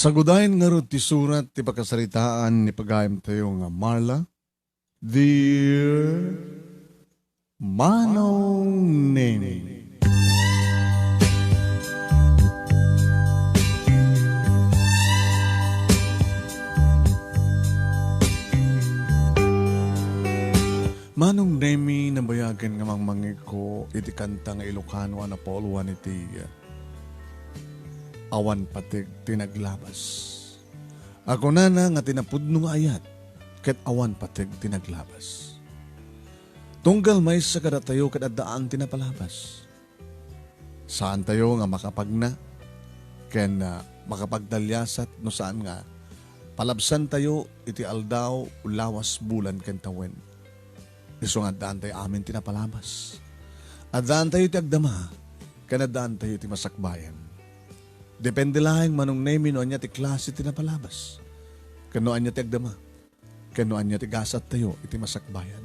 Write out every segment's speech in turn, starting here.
Sagudahin nga ron ti surat ti pagkasaritaan ni pagayam tayo nga Marla. Dear Manong Nemy. Manong Nemy nabayagan nga mangmangi ko iti kanta nga Ilocano na pauluan iti awan patig tinaglabas. Ako na nga tinapudno nga ayat ket awan patig tinaglabas. Tunggal may sa kada tayo kada daan tinapalabas. Saan tayo nga makapagna ken makapagdalyasat no saan nga palabsan tayo iti aldaw ulawas bulan ken tawen. Iso nga daan tayo amin tinapalabas. At daan tayo iti agdama ken daan tayo iti masakbayan. Depende lang Manong Nemy no anya ti klase tinapalabas. Kano anya ti agdama. Kano anya ti gasat tayo iti masakbayan.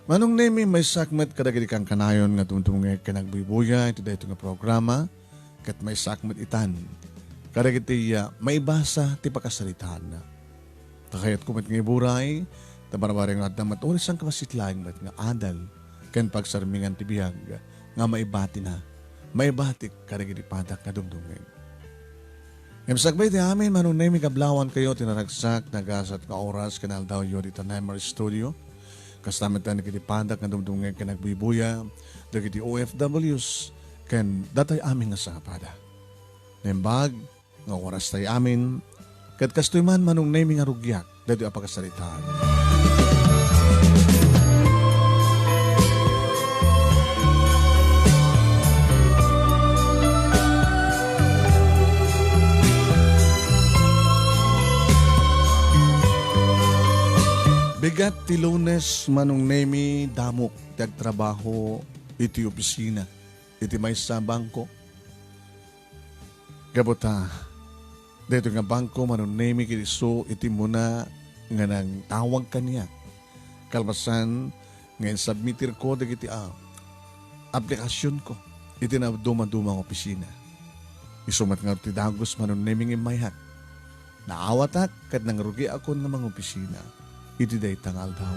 Manong Nemy may sakmet kadagiti kang kanayon nga tumtungeg kanagbubuya iti dayto nga programa ket may sakmet itan. Kadagiti maibasa ti pakasaritaan na. Takayat kumet nga iburay tabarabareng at damat oras ang kapasitlaing met nga adal ken pagsarmingan ti biyag nga maibati na. May batik karigidi patak na dumdungin. Imsagbay ti amin, Manong Nemy kablawan kayo, tinaragsak, nagasat ka oras, kanal daw yun dito Nemars studio. Kastamit na nagiti patak na dumdungin, kanagbibuya, nagiti OFWs, kan datay amin nga sa kapada. Nembag, nga oras tayo amin, kat kastoy man Manong Nemy nga rugyak, dito apakasalitaan. Bigat ti Lunes Manong Nemy damok tagtrabaho iti opisina iti may sa bangko. Gabuta dito nga bangko Manong Nemy kitiso iti muna nga nang tawag kaniya. Kalbasan ngayon submitir ko dagiti aplikasyon ko iti na dumang opisina. Isumat nga ti dagos Manong Nemy imayhat. Naawatak kat nang rugi ako ng mga opisina. Iti day tangal daw.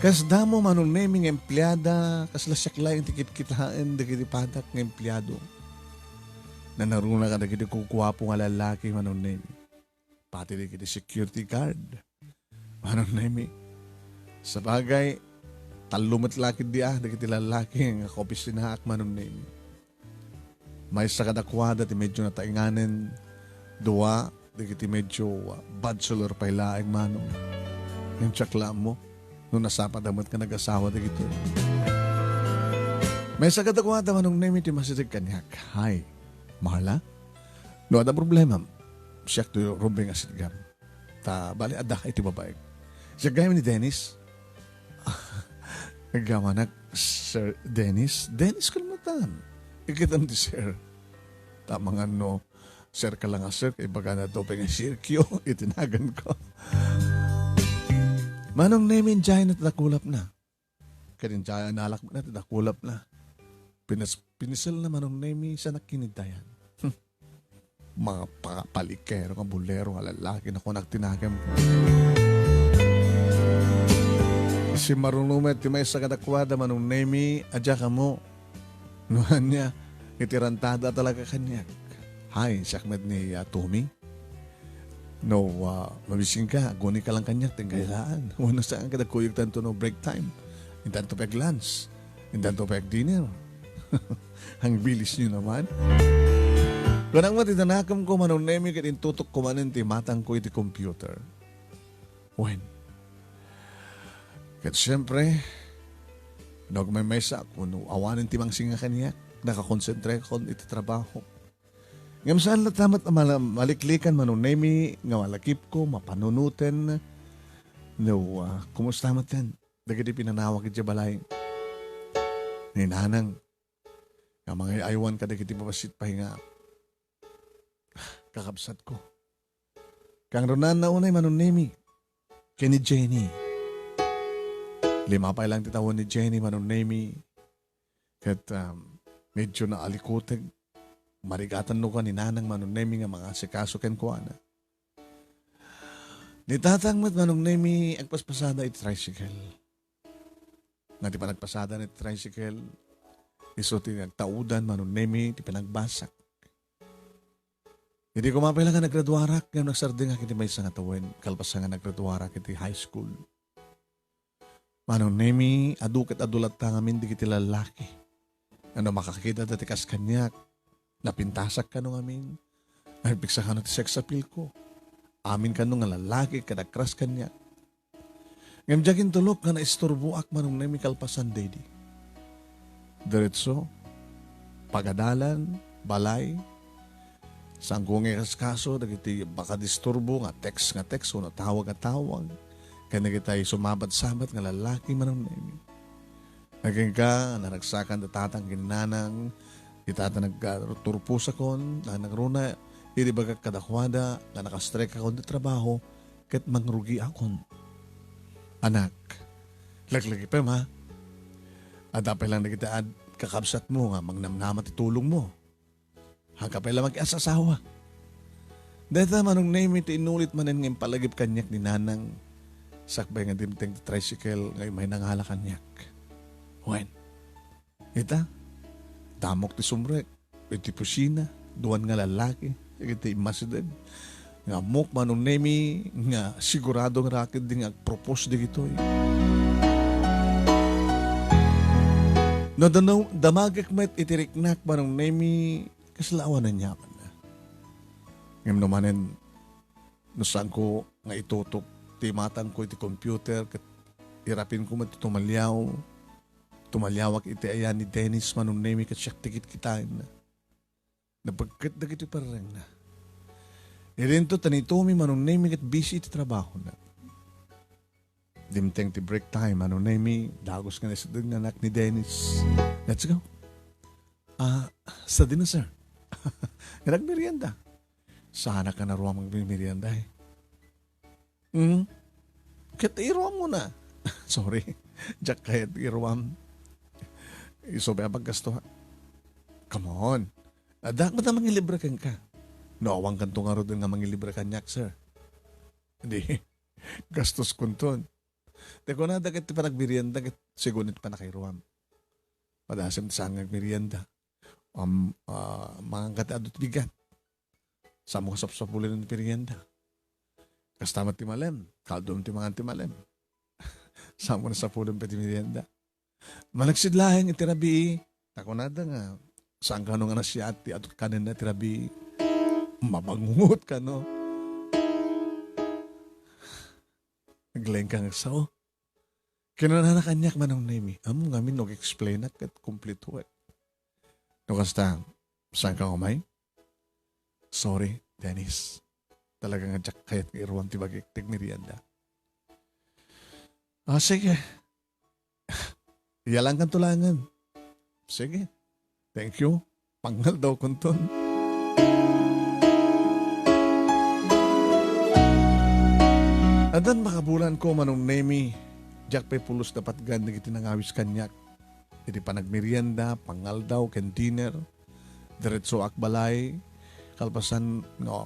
Kas damo Manong Nemy ng empleyada, kas lasyaklay ang tikit-kithaan, dagiti patak ng empleyado. Na naruna ka dagiti kukuwapo nga lalaki Manong Nemy. Pati dagiti security guard. Manong Nemy. Sa bagay, talumot lakid di dagiti lalaki nga kaopisinaak Manong Nemy. May sa kadakwada ti medyo natainganen, duwa, dagiti medyo bachelor pa ilaing Manong. Yung tsakla mo, nung nasapadamot ka nag-asawa dagito. May sagadakwada Manong Nemy ti masitig kanyak. Hi, Marla? No, ada problema. Siya to rumbing asidgam. Ta, bali, adak iti babae. Siya gaya ni Dennis. Nagawanak, Sir Dennis? Dennis kalmatan. Ikitam ti Sir. Tama nga no. Sir ka lang sir, kay baga na ito pang sirkyo, itinagan ko. Manong Nemy, dyan na tatakulap na. Kaya dyan nalak mo na tatakulap na. Pinisal na Manong Nemy sa nakinidayan. Mga palikero, mga bulero, mga lalaki na ko nagtinagam ko. Si Marunumet, ti may sa kadakwada Manong Nemy, adya ka mo. Nuhan niya, itirantada talaga kanya. Hi, sakmet ni Tommy. No, mabising ka. Guni ka lang kanya. Tinggalaan. Wala saan ka nagkuyog tanto no break time. Intanto pag lunch. Intanto pag dinner. Ang bilis nyo naman. Ganang matitanakam ko Manong Nemy kat intutok ko manin ti matang ko iti computer. When? Kat siyempre, may maysa kung awanin ti mangsinga kanya. Nakakonsentre ko iti trabaho. Ngam saan latamat na maliklikan Manong Nemy, nga malakip ko, mapanunuten. No, kumusta matan? Dagiti pinanawag iti balay. Ninanang, nga mga aywan ka dagiti papasit pahinga. Kakabsat ko. Kang ronan na unay Manong Nemy, kay ni Jenny. 5 pa lang titawon ni Jenny Manong Nemy. Kat medyo na alikuteg. marigatan no ka ni Nanang Manong Nemy nga mga sikaso ken kuana. Nitatangmat Manong Nemy agpaspasada iti tricycle. Nga di pa nagpasada ni tricycle, iso ti nagtaudan Manong Nemy ti pinagbasak. Hindi ko mapila nga naggraduarak nga nagsarding kiti may nga tawen kalpas nga naggraduarak kiti high school. Manong Nemy aduket adulat ta ngamin di kiti lalaki. Ano makakita dati kas kanyak, napintasak ka nung amin, nagpiksa ka ti sex appeal ko. Amin ka nung nga lalaki, kadakras kanyak. Ngam jagin tulok nga naisturbuak Manong Nemy kalpasan dedi. Diretso, pagadalan, balay, saan ko nga kaso, dagiti baka disturbo nga text, o natawag. Kaya nagitay sumabat-sabat nga lalaki Manong Nemy. Naging ka, naragsakan datatang ginanang, itata nagturpo sa kon, na nagruna, hindi baga kadakwada, na nakastrek ako na trabaho, kat mangrugi akon. Anak, laglagi pa ma, at apay lang nagitaad, kakabsat mo nga, magnamnamat itulong mo. Hagkapay lang mag-asasawa. Dahil Manong Nemy, tinulit manin ng palagip kanyak ni Nanang, sakbay nga dimteng tricycle, ngayon may nangahala kanyak. Wen, ita, damok ti sumrek, iti pusina, duwan nga lalaki, iti imasidad, nga mok Manong Nemy, nga siguradong rakid din nga propose di gito'y. No, damagak met itiriknak Manong Nemy, kaslawan na niya man na. Ngayon naman, no saan ko nga itutok, timatan ko iti computer, kat irapin ko tumalyawak iti ayan ni Dennis Manong Nemy kat siyak tikit kitain na. Napagkat na kiti parang na. Irinto tanitumi Manong Nemy kat busy iti trabaho na. Dimteng ti break time Manong Nemy, dagos nga nasidog na anak ni Dennis. Let's go. Sa dinner sir. Nagmerienda. Sana ka na ruwang magmerienda eh. Kat iruwam mo na. Sorry. Jack kahit iruwam. Isobe paggasto ha. Come on. Adak mo na mangilibre kan ka. Nawang kanto nga ro din nga mangilibre kanyak, sir. Hindi. Gastos kunton. Teko na, dagit pa nagmerienda, sigunit pa na kay Ruam. Padasam sa nagmerienda. Mga kati adot bigat. Sa mga sapsapulin ng merienda. Kastamat ti malem. Kaldom ti mga antimalem. Sa mga sapulin pa ti merienda. Managsidlahin itirabi. Tako na da nga. Saan ka nung anasyati at kanin na tirabi. Mabangungot ka no. Naglaing ka nga sao. Kinanana kanyak Manong Nemy. Amo nga min nag-explain at complete ho. No kasta, saan ka umay? Sorry, Dennis. Talaga nga jak kayat iruwang tibagiktig merienda. Sige. Iyalang kang tulangan. Sige. Thank you. Pangal daw kunton. Adan makabulan ko Manong Nemy. Jack pay pulos dapat ganda kiti nangawis kanyak. Iti pa nagmerienda, pangal daw, ken dinner. Diretso akbalay. Kalpasan nga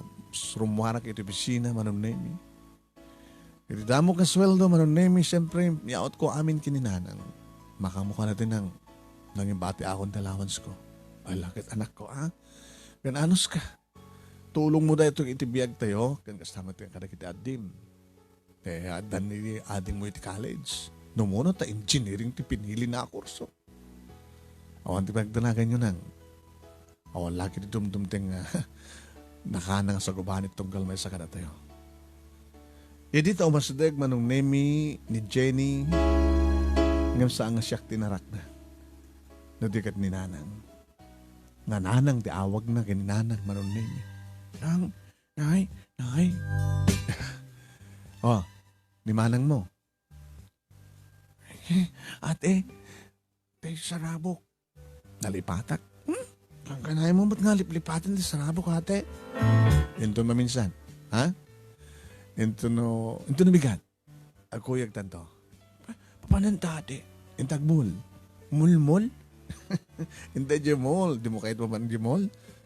rumwarak iti pisina Manong Nemy. Iti damo ka sweldo Manong Nemy. Siyempre, yaot ko amin kininanang. Makamukha natin ng nanging bati akong dalawans ko. Ay, lakit anak ko, Kan anos ka? Tulong mo da itong itibiyag tayo. Kan kasama tayo kada kita adim. Dan ni ading mo iti college. Numuno ta engineering ti pinili na kurso. Awan ti pagdanagan nyo nang. Awan laki ti dumdumteng nakanang sa gubanit tunggal may sa kada tayo. Idi ta umasadeg Manong Nemy ni Jenny. Ngam saan nga siyak tinarak na. Nadikat ni Nanang. Nga Nanang ti awag na kini Nanang Manong Nemy. Nay. Ni Manang mo. Ate, tayo sarabok. Nalipatak. Ang kanay mo ba't nga lipatin ti sarabok, ate? Ito maminsan. Ha? Ito no bigat. Ako yung tanto. Papanan tate? Intagbul. Mulmul? Hindi di mol. Di mo kahit papanan di mol.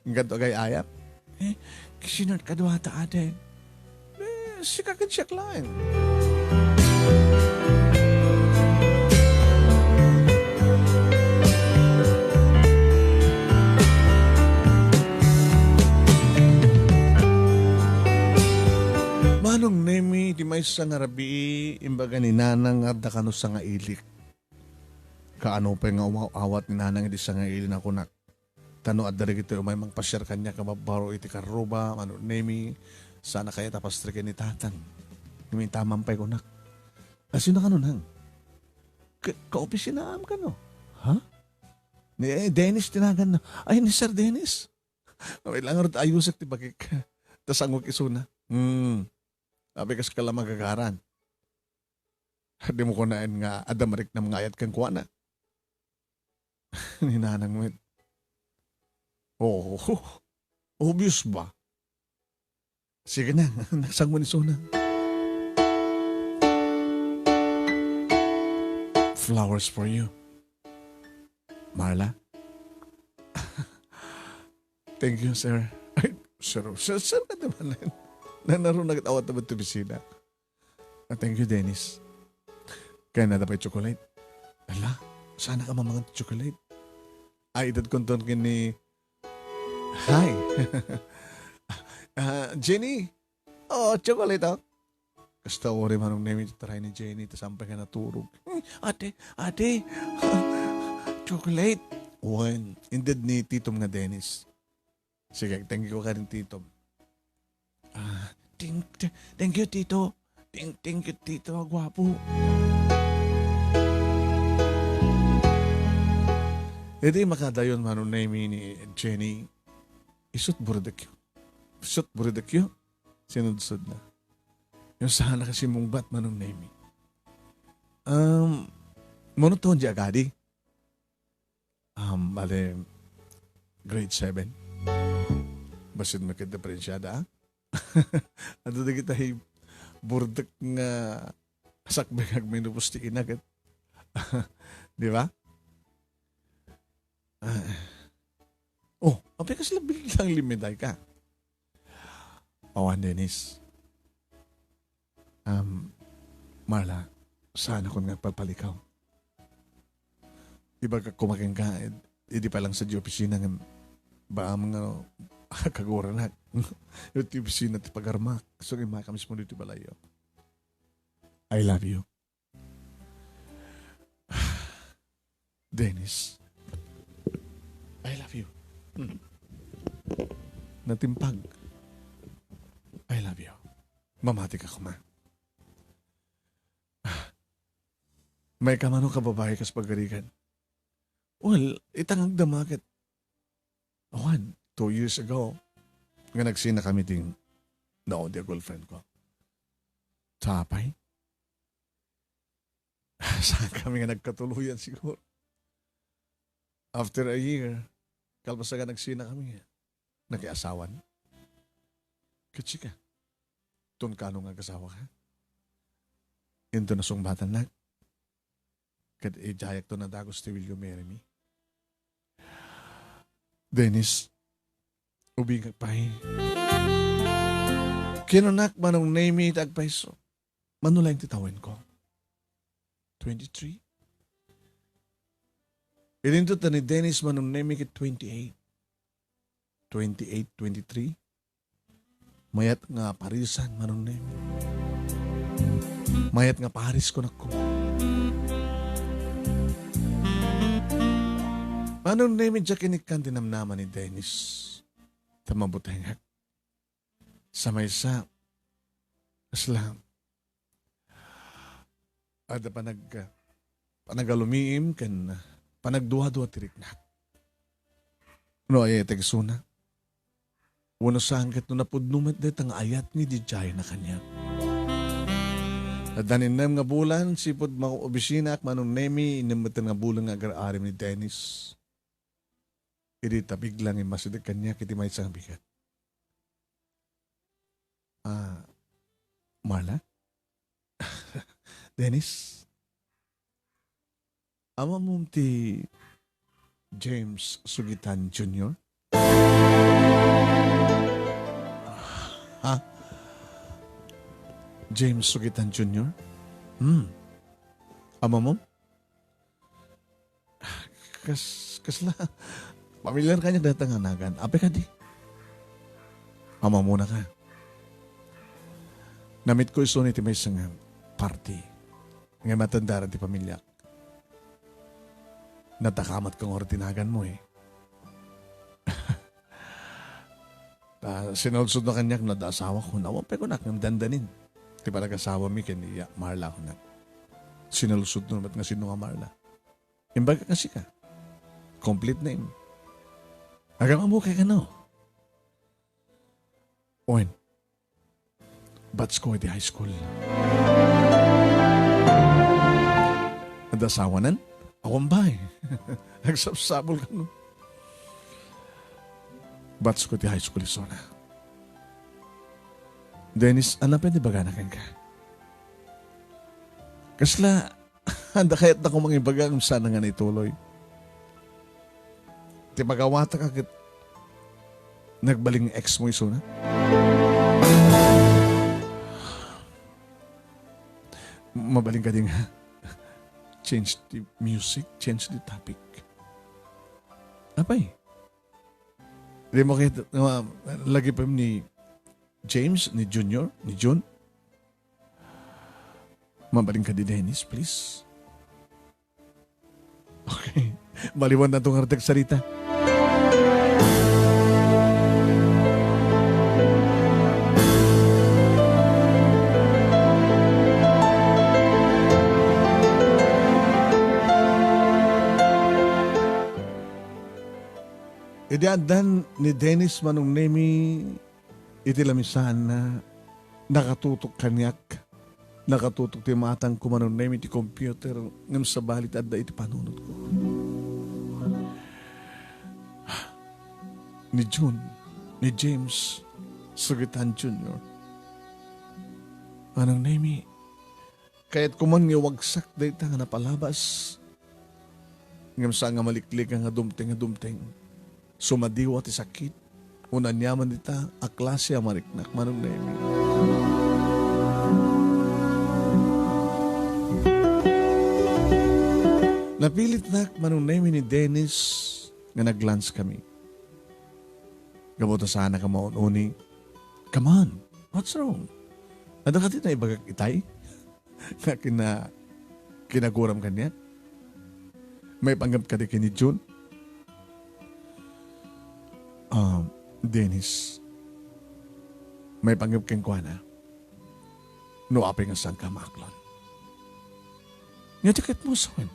Ganto kay ayap. Kisinat ka duwata ate. Sikakit siya klain. Manong Nemy, di may sa ngarabi, imbaga ni nanang at kano sa nga ilik. Kaano pa nga awat ni nanang iti sa nga ilin ako nak. Tano at dari kito may mangpasyar kanya kababaro iti karuba, Manong Nemy, sana kaya tapastrikin ni tatang. May tamang pa'y kunak. Sino ka nun hang? Ka-opisinaam ka no? Ha? Ni Dennis tinagan na. Ay, ni Sir Dennis. May lang rin ayusak ti bagik. Tas ang isuna. Sabi kas kala magagaran. Di mo ko naan nga adamarik na mga ayat kang kuha na. Ninanang mo. Oh, obvious ba? Sige na, nagsang mo ni Suna. Flowers for you. Marla? Thank you, sir. Ay, sir ka naman. Nanaro nag-awat naman ito bisina. Thank you, Dennis. Kaya na dapat chocolate. Ala, sana ka mamang chocolate. Ay, idad konton kini. Hi. Jenny. Oh, chocolate oh. Kasta ori Manong Nemy try ni Jenny ta sampai ka naturog. Ate. Chocolate. One. Indad ni Titom nga Dennis. Sige, thank you ka rin Titom. Thank you, Tito. Thank you, Tito. Gwapo. Hindi makadayon Manong Nemy ni Jenny. Isut buridakyo. Sinudsod na. Yung sana kasi mong bat Manong Nemy. Monoton di agadi. Bale, grade 7. Basit makita-diferensyada, Ato na kita burdak nga sakbeng agminupos ti inagat. Di ba? Apay kasi lang limiday ka. Awan, Dennis. Marla, sana ko nga pagpalikaw. Iba ka kumaking ka, hindi pa lang sa di opisina nga ba mga kagura na. Yung di opisina ti pagarmak. So, yung mga kamis mo dito balayo. I love you. Dennis. I love you. Natimpag. I love you. Mamati ka kuma. May kamano ka babae kas pagarikan. Well, itangag damakit. 2 years ago, nga nagsina kami ting na-audio girlfriend ko. Tapay. Saan kami nga nagkatuluyan siguro. After a year, kalbasa nga nagsina kami. Nakiasawan. Katsika. Tun kano nga kasawa ka. Into na sungbatan na. Kad ijayak to na dagos ti will you marry me? Dennis, ubing agpay. Kinunak Manong Nemy tagpaiso. Manulang titawin ko. 23? Ilinto ta ni Dennis Manong Nemy kit 28. 23? Mayat nga parisan Manong Nemy. Mayat nga paris ko na ko. Manong Nemy dya kinikan tinamnaman ni Dennis. Tamabutengak. Sa may sa aslam. Ada panagalumiim kan panagduha-duha tiriknak. No ay tegsuna. Wano sangkat no napudnumet det ang ayat ni Dijay na kanya. At daninam nga bulan, sipod mga obisina ak Manong Nemy, inimatan nga bulan nga agar-arim ni Dennis. Iri tabig lang yung masidag kanya, kiti may isang bigat. Marla? Dennis? Ama mo ti James Sugitan Jr.? Ha? James Sugitan Jr.? Ama mo? Kasla. Pamilyar ka niya datanganagan. Ape ka di. Ama muna ka. Namit ko iso ni may isang party. Nga matanda rin ti pamilya. Natakamat kang ortinagan mo eh. Sinulsod na kanyak na asawa ko. Nawampe ko na kang dandanin. Di ba nag-asawa mi kaniya Marla ko na. Sinulsod na ba't nga sino nga Marla? Imbaga kasi ka. Complete name. Agang mo kay ka no. Owen. Bats ko at high school. Nadasawanan? Awang ba eh. Nagsapsabol ka no. Bats ko at high school isona. Dennis, ano pwede ba ganakan ka? Kasla, handa kaya't na kung mga ibagang sana nga naituloy. Di magawata ka kit nagbaling ex mo iso na? Mabaling ka din nga. Change the music, change the topic. Apay? Di mo kayo, lagi pa ni James, ni Junior, ni June. Mabaling ka di Dennis, please. Okay. Maliwan na itong hartag sarita. Idiadan ni Dennis Manong Nemy itilamisan na nakatutok kanyak, nakatutok ti matang ko Manong Nemy ti computer ngam sa balit adda iti panunod ko. Ni June, ni James Sugitan Jr. Manong Nemy, kaya't kuman nga wagsak dahi nga napalabas ngam sa nga maliklik nga dumteng. Sumadiwa ti sakit. Unan yaman dita, aklase amariknak Manong Nemy. Napilit nak Manong Nemy ni Dennis nga naglunch kami. Gabuto sana ka maununi. Come on, what's wrong? Ano ka na ibagag itay? Nga kinaguram ka niya? May panggap ka di kini June? Dennis, may panggap kang kwa na. No apay nga saan ka maklon. Nga tiket mo saan?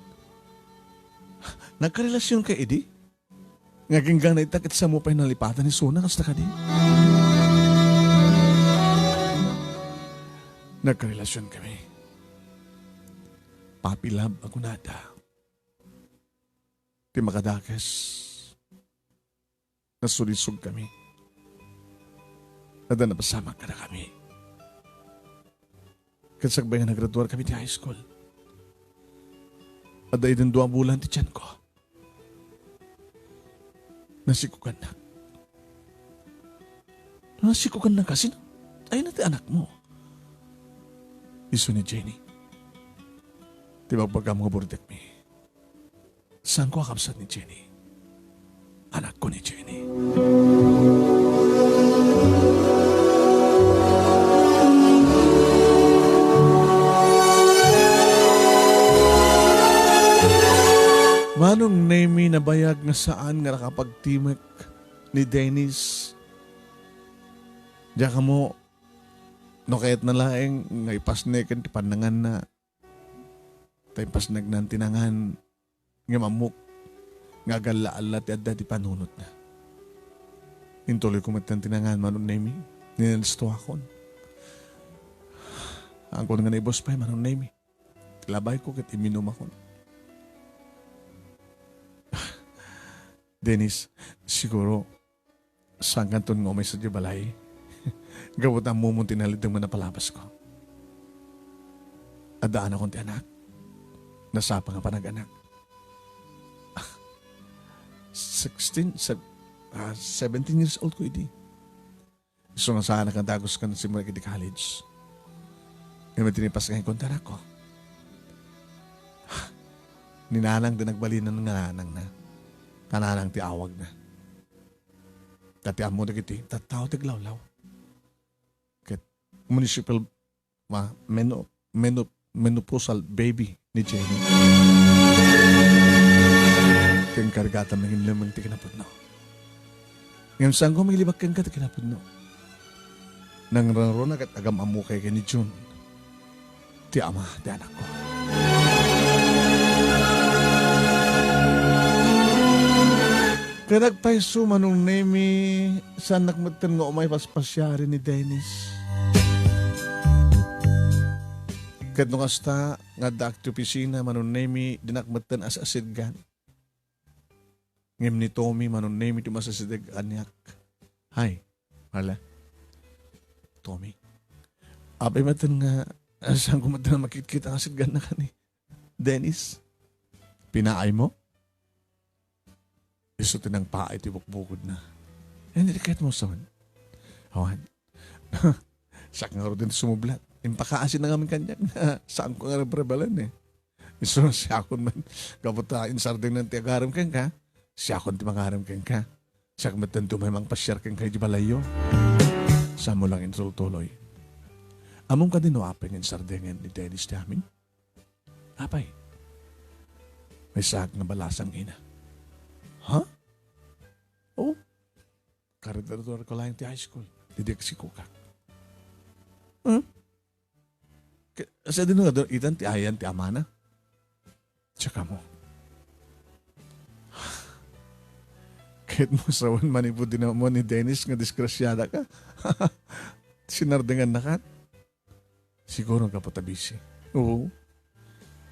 Nagkarelasyon ka, Edi? Nga ginggang na itakit sa mo pa'y nalipatan ni Suna, kasta ka di? Nagkarelasyon kami. Papi love ako nada. Di makadakas. Nasulisog kami. Ada napasama ka na kami. Kasagbay nga nagraduar kami di high school. Ada idin 2 bulan ti tiyan ko. Nasikukan na. Nasikukan na kasi ay na ti anak mo. Iso ni Jenny. Di ba pagka mga burdet mi? Saan ko akapsat ni Jenny? Anak ko ni Jenny. Manong Nemy nabayag nga saan nga nakapagtimek ni Dennis. Diya ka mo, no kaya't nalaeng nga ipasnekan ti panangan na tayo pasnag ng tinangan nga mamuk nga gala-ala ti adda ti panunot na. Intuloy ko matang tinangan Manong Nemy. Ninalisto akon. Ang ko nga na ibos pa Manong Nemy. Labay ko kat iminom akon. Dennis, siguro saan kanton nga umay sa di balay. Gawat ang mumunti na lidang manapalabas ko. Adaan akong ti anak. Nasapa nga panag-anak. 16, 17 years old ko idi. So nga sana kang dagos ka na simula di college. Ngayon tinipas ka yung kontra ko. Ninanang din nagbalinan ng nanang na. Kananang ti awag na. Dati amo na kiti, tataw tiglawlaw. Kat municipal menopausal baby ni Jenny. Kaya kargata maging lamang ti kinapudno. Ngayon saan ko maglibak kang kati kinapudno. Nang rarona kat agam amo kay ni June. Ti ama, ti anak ko. Kaya nagpaiso Manong Nemy saan nakmagtan nga umay paspasyari ni Dennis. Kaya nung hasta nga daak ti opisina Manong Nemy dinakmagtan as asidgan. Ngem ni Tommy Manong Nemy ti masasidag anyak. Hi, Marla. Tommy. Abay matan nga saan ko matan makikita ang asidgan na ka ni Dennis. Pinaay mo? Iso tinang paay ti bukbukod na. Hindi kahit mo saan. Awan. Sak nga rin din sumublat. Impakaasin na kami kanyak na saan ko nga rebalan eh. Iso siya akon man kaputain sarding ng tiagaram kang ka. Siya akon ti mangaram kang ka. Siya kumatan tumay pasyar kang kay di balayo. Saan mo lang insultuloy. Among ka din o apay ng sardingan ni Dennis namin? Apay. May sag na balasang ina. Ha? Oh. Karidor ko lang ti high school. Didik si Kukak. Kasi din nga doon, itan ti ayan ti amana. Tsaka mo. Kahit mo sawan manipod din mo ni Dennis nga diskrasyada ka. Sinardingan na ka. Siguro ka patabisi. Oo.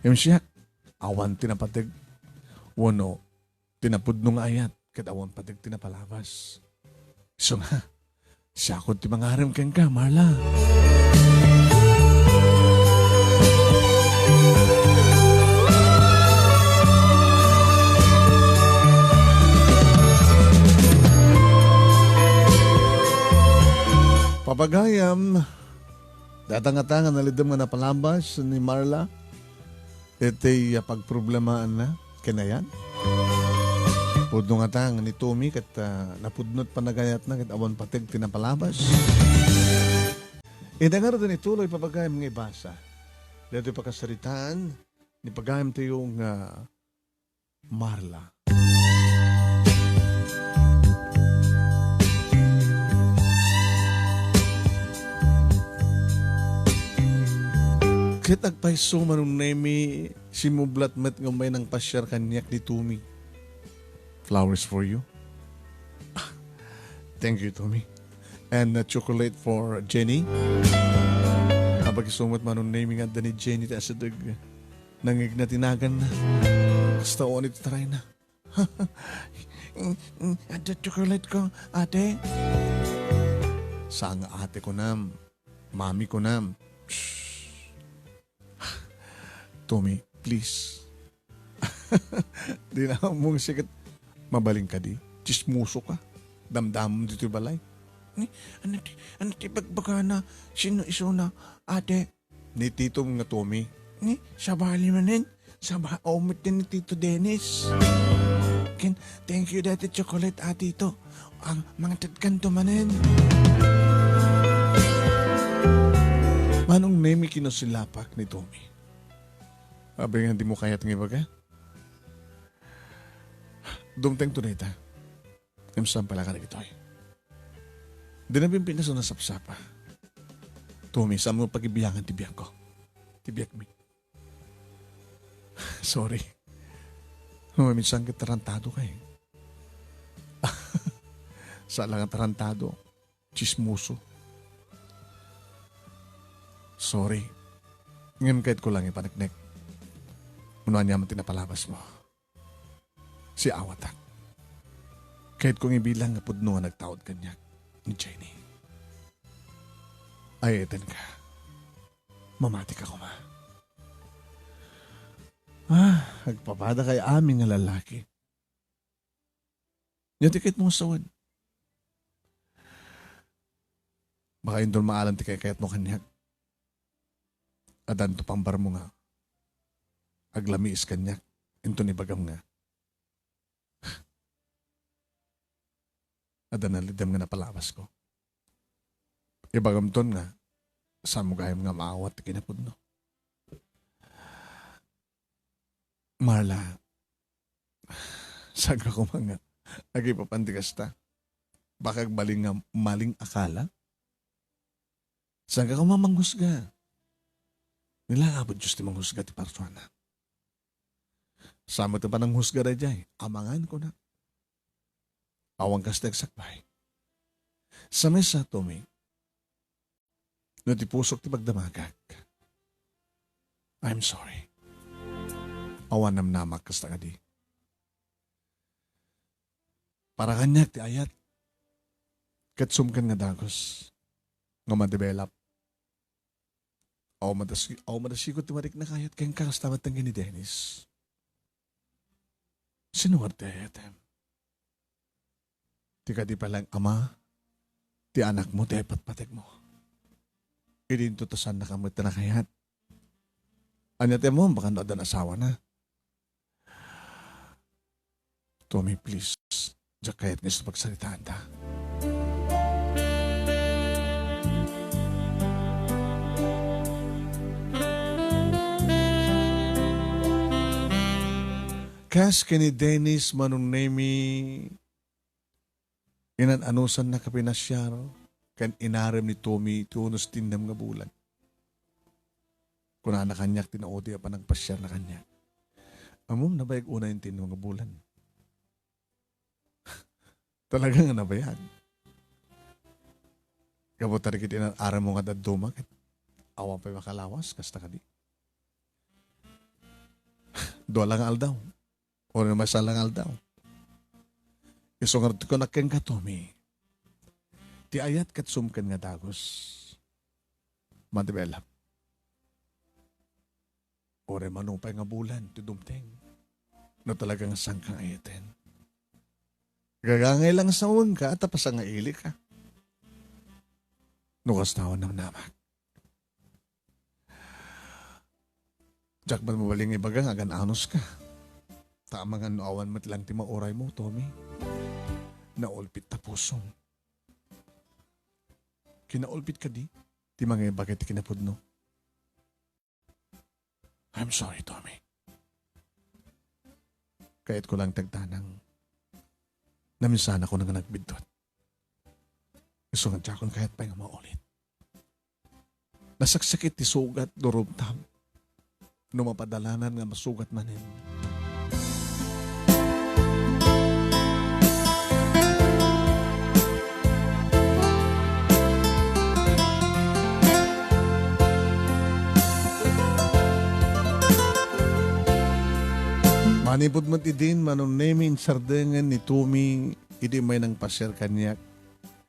Yung siya, awan tinapatig. Wano, tinapudno nga ayat. Kat awan patig tinapalabas. So nga, siya ko ti mangaram kang ka, Marla. Papagayam, datangatangan na lidam nga napalabas ni Marla. Ito'y pagproblemaan na, kinayan. Pudno nga tang ni Tommy kat napudnot pa nagayat na kat awan patig tinapalabas. Nga rin ituloy papagayam nga ibasa. Dito pakasaritaan, ni pagayam tayong Marla. Kahit nagpaiso Manong Nemy, simublat met ng may nang pasyar kanyak ni Tommy. Flowers for you. Thank you, Tommy. And chocolate for Jenny. Kapag isumot Manong Nemy nga ni Jenny ta sa dag nangig na tinagan na. Basta o nito taray na. Ate, chocolate ko, ate. Saan nga ate ko nam? Mami ko nam. Shhh. Tommy, please. Di na mong sikat. Mabaling ka di. Chismuso ka. Damdam dito balay. Ano ti bagbaga na sino iso na ate? Ni Tito nga Tommy. Ni sabali manin. Omit din ni Tito Dennis. Thank you dati chocolate ate ito. Ang mga tadkanto manin. Manong Nemy kinosilapak ni Tommy. Abay nga di mo kaya't ng iba ka? Dumteng tunay ta. Imsam pala ka na ito eh. Di na pimpinas na sapsapa. Tommy, saan mo pagibiyangan tibiyag ko? Tibiyag mi. Sorry. Minsan ka tarantado ka eh. Saan lang ang tarantado? Chismuso. Sorry. Ngayon kahit ko lang ipanagnek. Unuan niya man tinapalabas mo. Si Awatak. Kahit kong ibilang nga pudno nga nagtawad kanyak ni Jenny. Ay-ayatenka. Mamati ka ko ma. Nagpapada kay aming nga lalaki. Yati kahit mong sawad. Baka yun doon maalam ti kayat mo kanyak. Adan to pambar mo nga. Aglamiis kanyak. Into ni bagam nga. Adan na lidam nga napalawas ko. Ibagam ton nga. Saan mo gayam nga maawat ti kinapod no. Marla. Saan ka kumanga? Agi papantigas ta. Baka maling akala? Saan ka kumamanghusga? Nilangabot Diyos ti manghusga ti parsuana. Sama ti pa ng husga na jay, amangan ko na. Awang kasteg sakbay. Sa mesa, Tommy, no ti pusok ti pagdamagag. I'm sorry. Awan namnamak kasta ka di. Para kanyak ti ayat. Katsumkan nga dagos. Nga ma-develop. Aw madasikot ti marik na kayat kayang kakastamat ng ni Dennis. Sinuwarte ayatem. Ti ka di palang ama, ti anak mo, ti patpatek mo. Idinto to saan nakamit na kayat. Anyate mo, baka noodan asawa na. Tommy, please. Diyak kayat nga sa pagsalitaan ta. Kas kini Dennis Manong Nemy inananusan na kapinasyar kan inarem ni Tommy tunos tindam nga bulan. Kuna na kanyak tinaudi pa ng pasyar na kanyak. Amom nabayag una yung tindam nga bulan. Talagang nabayag. Kabutari kiti na aram mo nga daduma kat awan pa makalawas kasta ka di. Dola nga aldaw. O na masalangal daw. Isungar ko na keng katomi. Ti ayat kat sumkan nga dagos. Madevelop. O rin manupay nga bulan, tudumteng. No talagang sangkang ayaten. Gagangay lang sa uwang ka, tapos nga ili ka. Nukas na ng namak. Jack man mabaling ibagang agan anos ka. Tama nga noawan mat lang ti mauray mo, Tommy. Naulpit ta pusong. Kinaulpit ka di? Ti mga bakit ti kinapod no? I'm sorry, Tommy. Kahit ko lang tagtanang. Naminsana ko na nga nagbidot. Iso nga dyan kahit pa nga maulit. Nasaksakit ti sugat, durumtam. Numapadalanan nga masugat manin. Manipod mo din, Manong Nemy, sardengan ni Tommy, hindi may nang pasyer kanyak,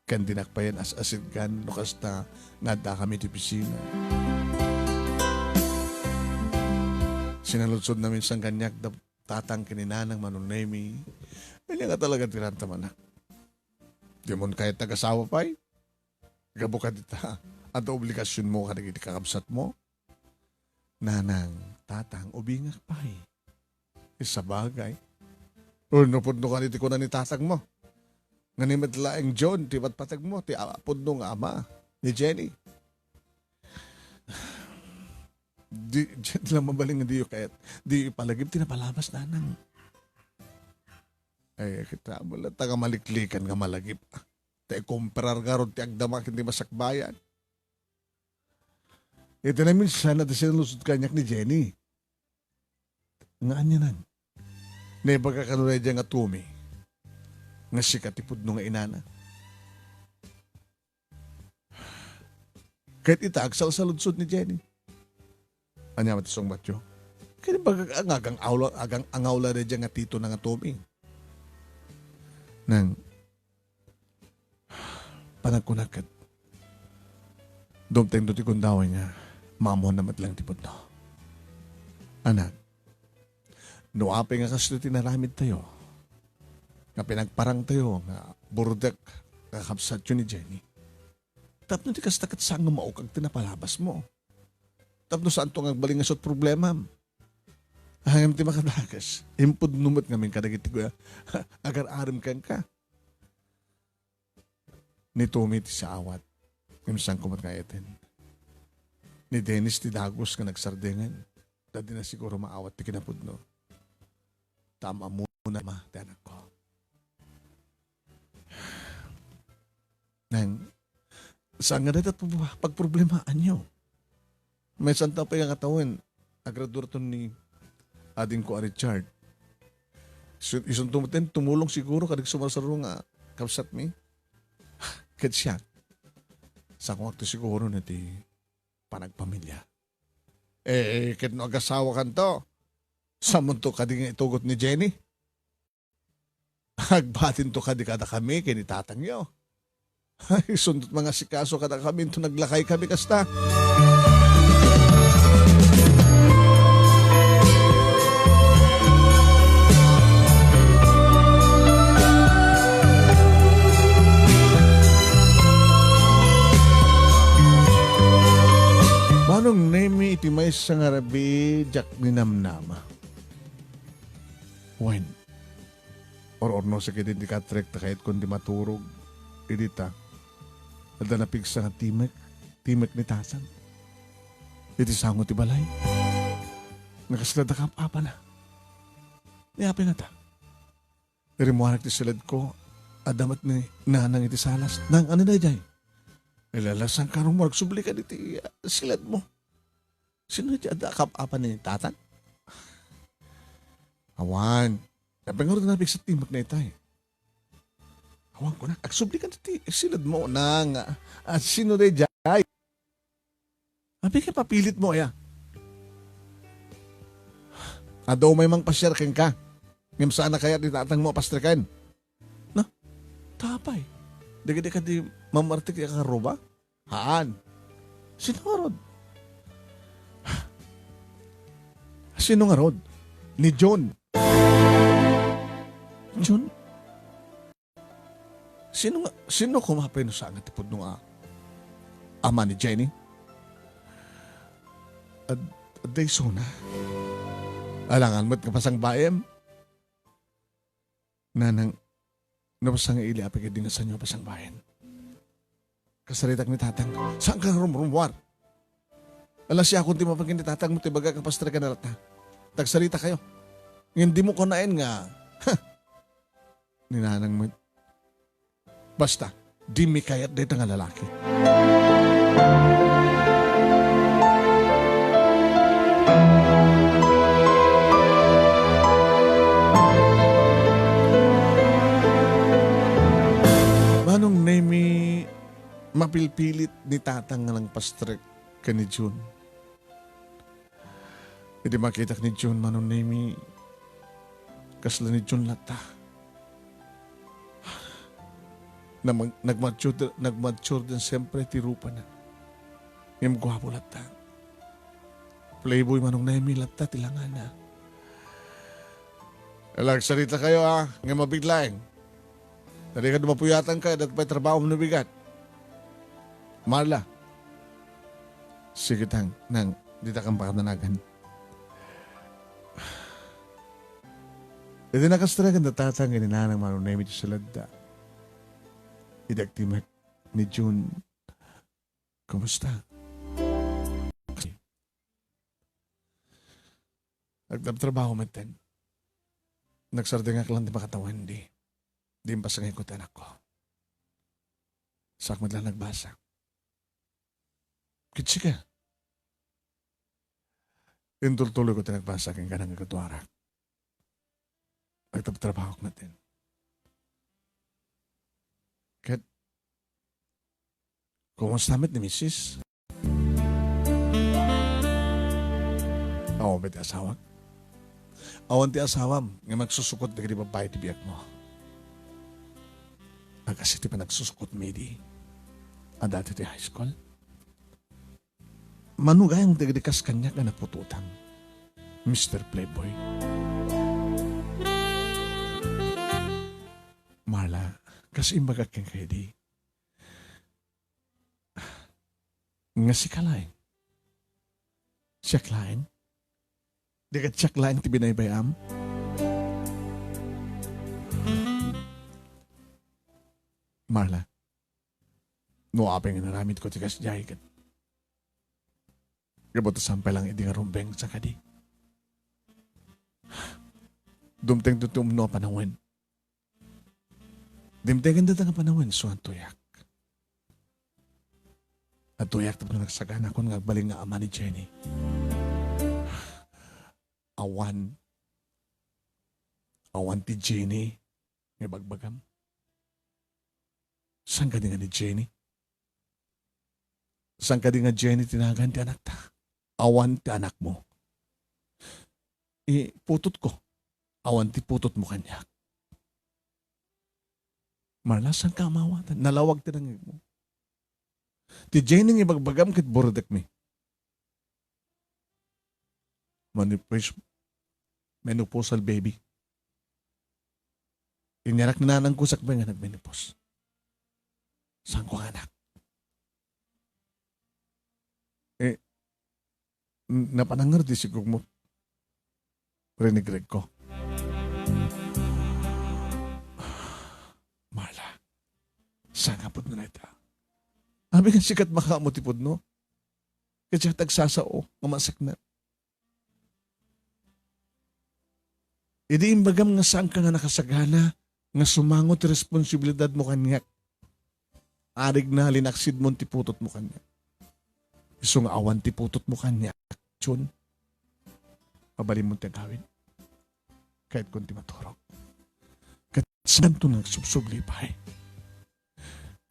kan dinakpayan as asid kan, nukas na nga da kami di pisina. Sinalutsod namin sang kanyak, tatang kininanang Manong Nemy, hindi nga talaga tiranta man na. Di mo kahit nag-asawa pa'y, gabo ka dita, at obligasyon mo ka naging kakabsat mo, nanang, tatang, ubingak pa'y. Isa bagay. O napudno ka niti ko na ni tatag mo. Nga ni madlaeng John, ti patpatag mo, ti apudno nga ama, ni Jenny. Di lang mabaling nga diyo kahit di palagib tinapalabas na nang. Ay, kita mo lang taga maliklikan nga malagip. Te kumparar garod ti agdamak hindi masakbayan. Ito na minsan na sinulusod kanyak ni Jenny. Nga anya nang. Nebaga kanunay diya nga Tommy. Nga sikatipod no nga inana. Kahit itaag sa lutsod ni Jenny. Anya matisong batyo. Kaya baga agang angawla na diya nga tito na nga Tommy. Nang panagkunakat. Dumteng do ti kundaway nga mamuhan na matlang tipod no. Anak. No apay nga kasto tinaramid tayo. Nga pinagparang tayo nga burdek kakapsat yun ni Jenny. Tapno di kas takat saan nga maukag tinapalabas mo. Tapno saan to nga balingasot problema. Hanggang ti makadagas. Impod numot ngamin kadagiti ko agar-arim kang ka. Ni Tommy ti sa awat. Imsang kumat ngayatin. Ni Dennis ti Dagos nga nagsardengan. Dadi na siguro maawat ti kinapudno. Tama muna ma, ti anak ko. Nang, saan nga dapat pagproblemaan nyo? May santa pa yung katawin. Agradur to ni ading ko Richard. Isang tumulong siguro kadig sumasaro nga kapsat mi. Kat siya. Sa kung akto siguro na ti panagpamilya. Kat no agasawa kan to. Sa munto kadig itugot ni Jenny. Agbatin to kadig kada kami kinitatang nyo. Ay, sundot mga sikaso kada kami ito naglakay kami kasta. Manong Nemy iti may sa ngarabi jak ni namnama. When? Or no sa kiti di katrek ta kahit kundi maturog. Idita. Ada na pigsa nga timek ni Tasan. Iti sango ti balay. Nakasilad na kapapa na. Niyapi na ta. Irimuanak ti silad ko, adamat ni nanang iti salas. Nang ano na jay? Ilalasan ka nung magsubli ka iti silad mo. Sino di ada kapapa ni Tatan? Awan. Napangaro na pigsa timek na itay. Awan ko na, agsubli ka diti, silad mo nang, sino rin jay? Abi ka papilit mo, ya. Adaw may mang pasyarkin ka. Ngam saan na kaya ditatang mo pastrikan? Na, tapay. Di ka di mamartik ka karoba? Haan? Sino nga rod? Sino nga rod? Ni John. John? Sino kumapay no sa angat ipod nung ama ni Jenny? Aday so na. Alangan mo't kapasang bayem. Nanang, napasang ili apik din sa inyo pasang bayan. Kasaritak ni Tatang, saan ka rumwar? Alas siya kung di mapagin ni Tatang mo, tibaga kapastra ka na lata. Tagsalita kayo. Hindi mo kunain nga. Ninanang mo. Basta, di mi kayat dito nga lalaki. Manong Nemy, mapilpilit ni Tatang nga lang pastrek ka ni June. Hindi makita ni June, Manong Nemy, kasla ni June lata. Nagmature din siyempre tirupa na. Yung gwapo lata. Playboy Manong Nemy lata tilangan na. Salita kayo nga mabiglaing. Tadi ka dumapuyatan ka, dapat may trabaho mo nabigat. Marla. Sige tang, nang, di ta kang pakadanagan. Ito nakastragan na tatang ganinanang Manong Nemy sa lagda. Idagtimak ni June. Kumusta? Nagtrabaho maten. Nagsardingak lang di makatawan di. Di pasangay ko tanak ko. Sakmat lang nagbasa. Kitsi ka. Intultuloy ko tinagbasa kang kanang katwarak. Nagtrabaho natin. Kat, kumusta mit ni Mrs.? Awan ba ti asawag? Awan ti asawam, nga magsusukot na di babae ti biyak mo. Kasi ti pa nagsusukot mi di. Dati ti high school. Manugayang dagdikas kanya nga napututang. Mr. Playboy. Marla, kasi imbaga kang kayo di. Nga si Kalaeng. Siya Kalaeng? Di ka siya Kalaeng ti binaybayam? Marla, no apeng naramid ko tikas jay kat. Gabot sampay lang hindi nga rumbeng sa kadi. Dumteng tutum no panahon. Dimtengan dito nga panahon, suwan tuyak. At tuyak na nagsagana ko nga baling nga ama ni Jenny. Awan ti Jenny nga bagbagam. Saan ka di nga ni Jenny? Saan ka di nga Jenny tinagan ti anak ta? Awan ti anak mo. Putot ko. Awan ti putot mo kanya. Marla, saan ka amawatan? Nalawag ti nangin mo. Ti Jenny nga bagbagam kit bordek mi. Menopausal baby. Inyarak na nanang kusak ba nga nagmenopause? Saan ko anak? Napanangar di sigug mo. Rinigreg ko. Marla, saan nga po na ito? Abi nga sikat makamutipod no? Kasi tagsasao, ngamasak na. Idi imbagam nga saan ka nga nakasagana, nga sumangot responsibilidad mo kanyak. Arig na linaksid mo tiputot mo kanya. Iso nga awan tiputot mo kanya. Chun, pabalin mo gawin. Kahit kung ti maturok. Kahit saan to nagsubsubli pa eh.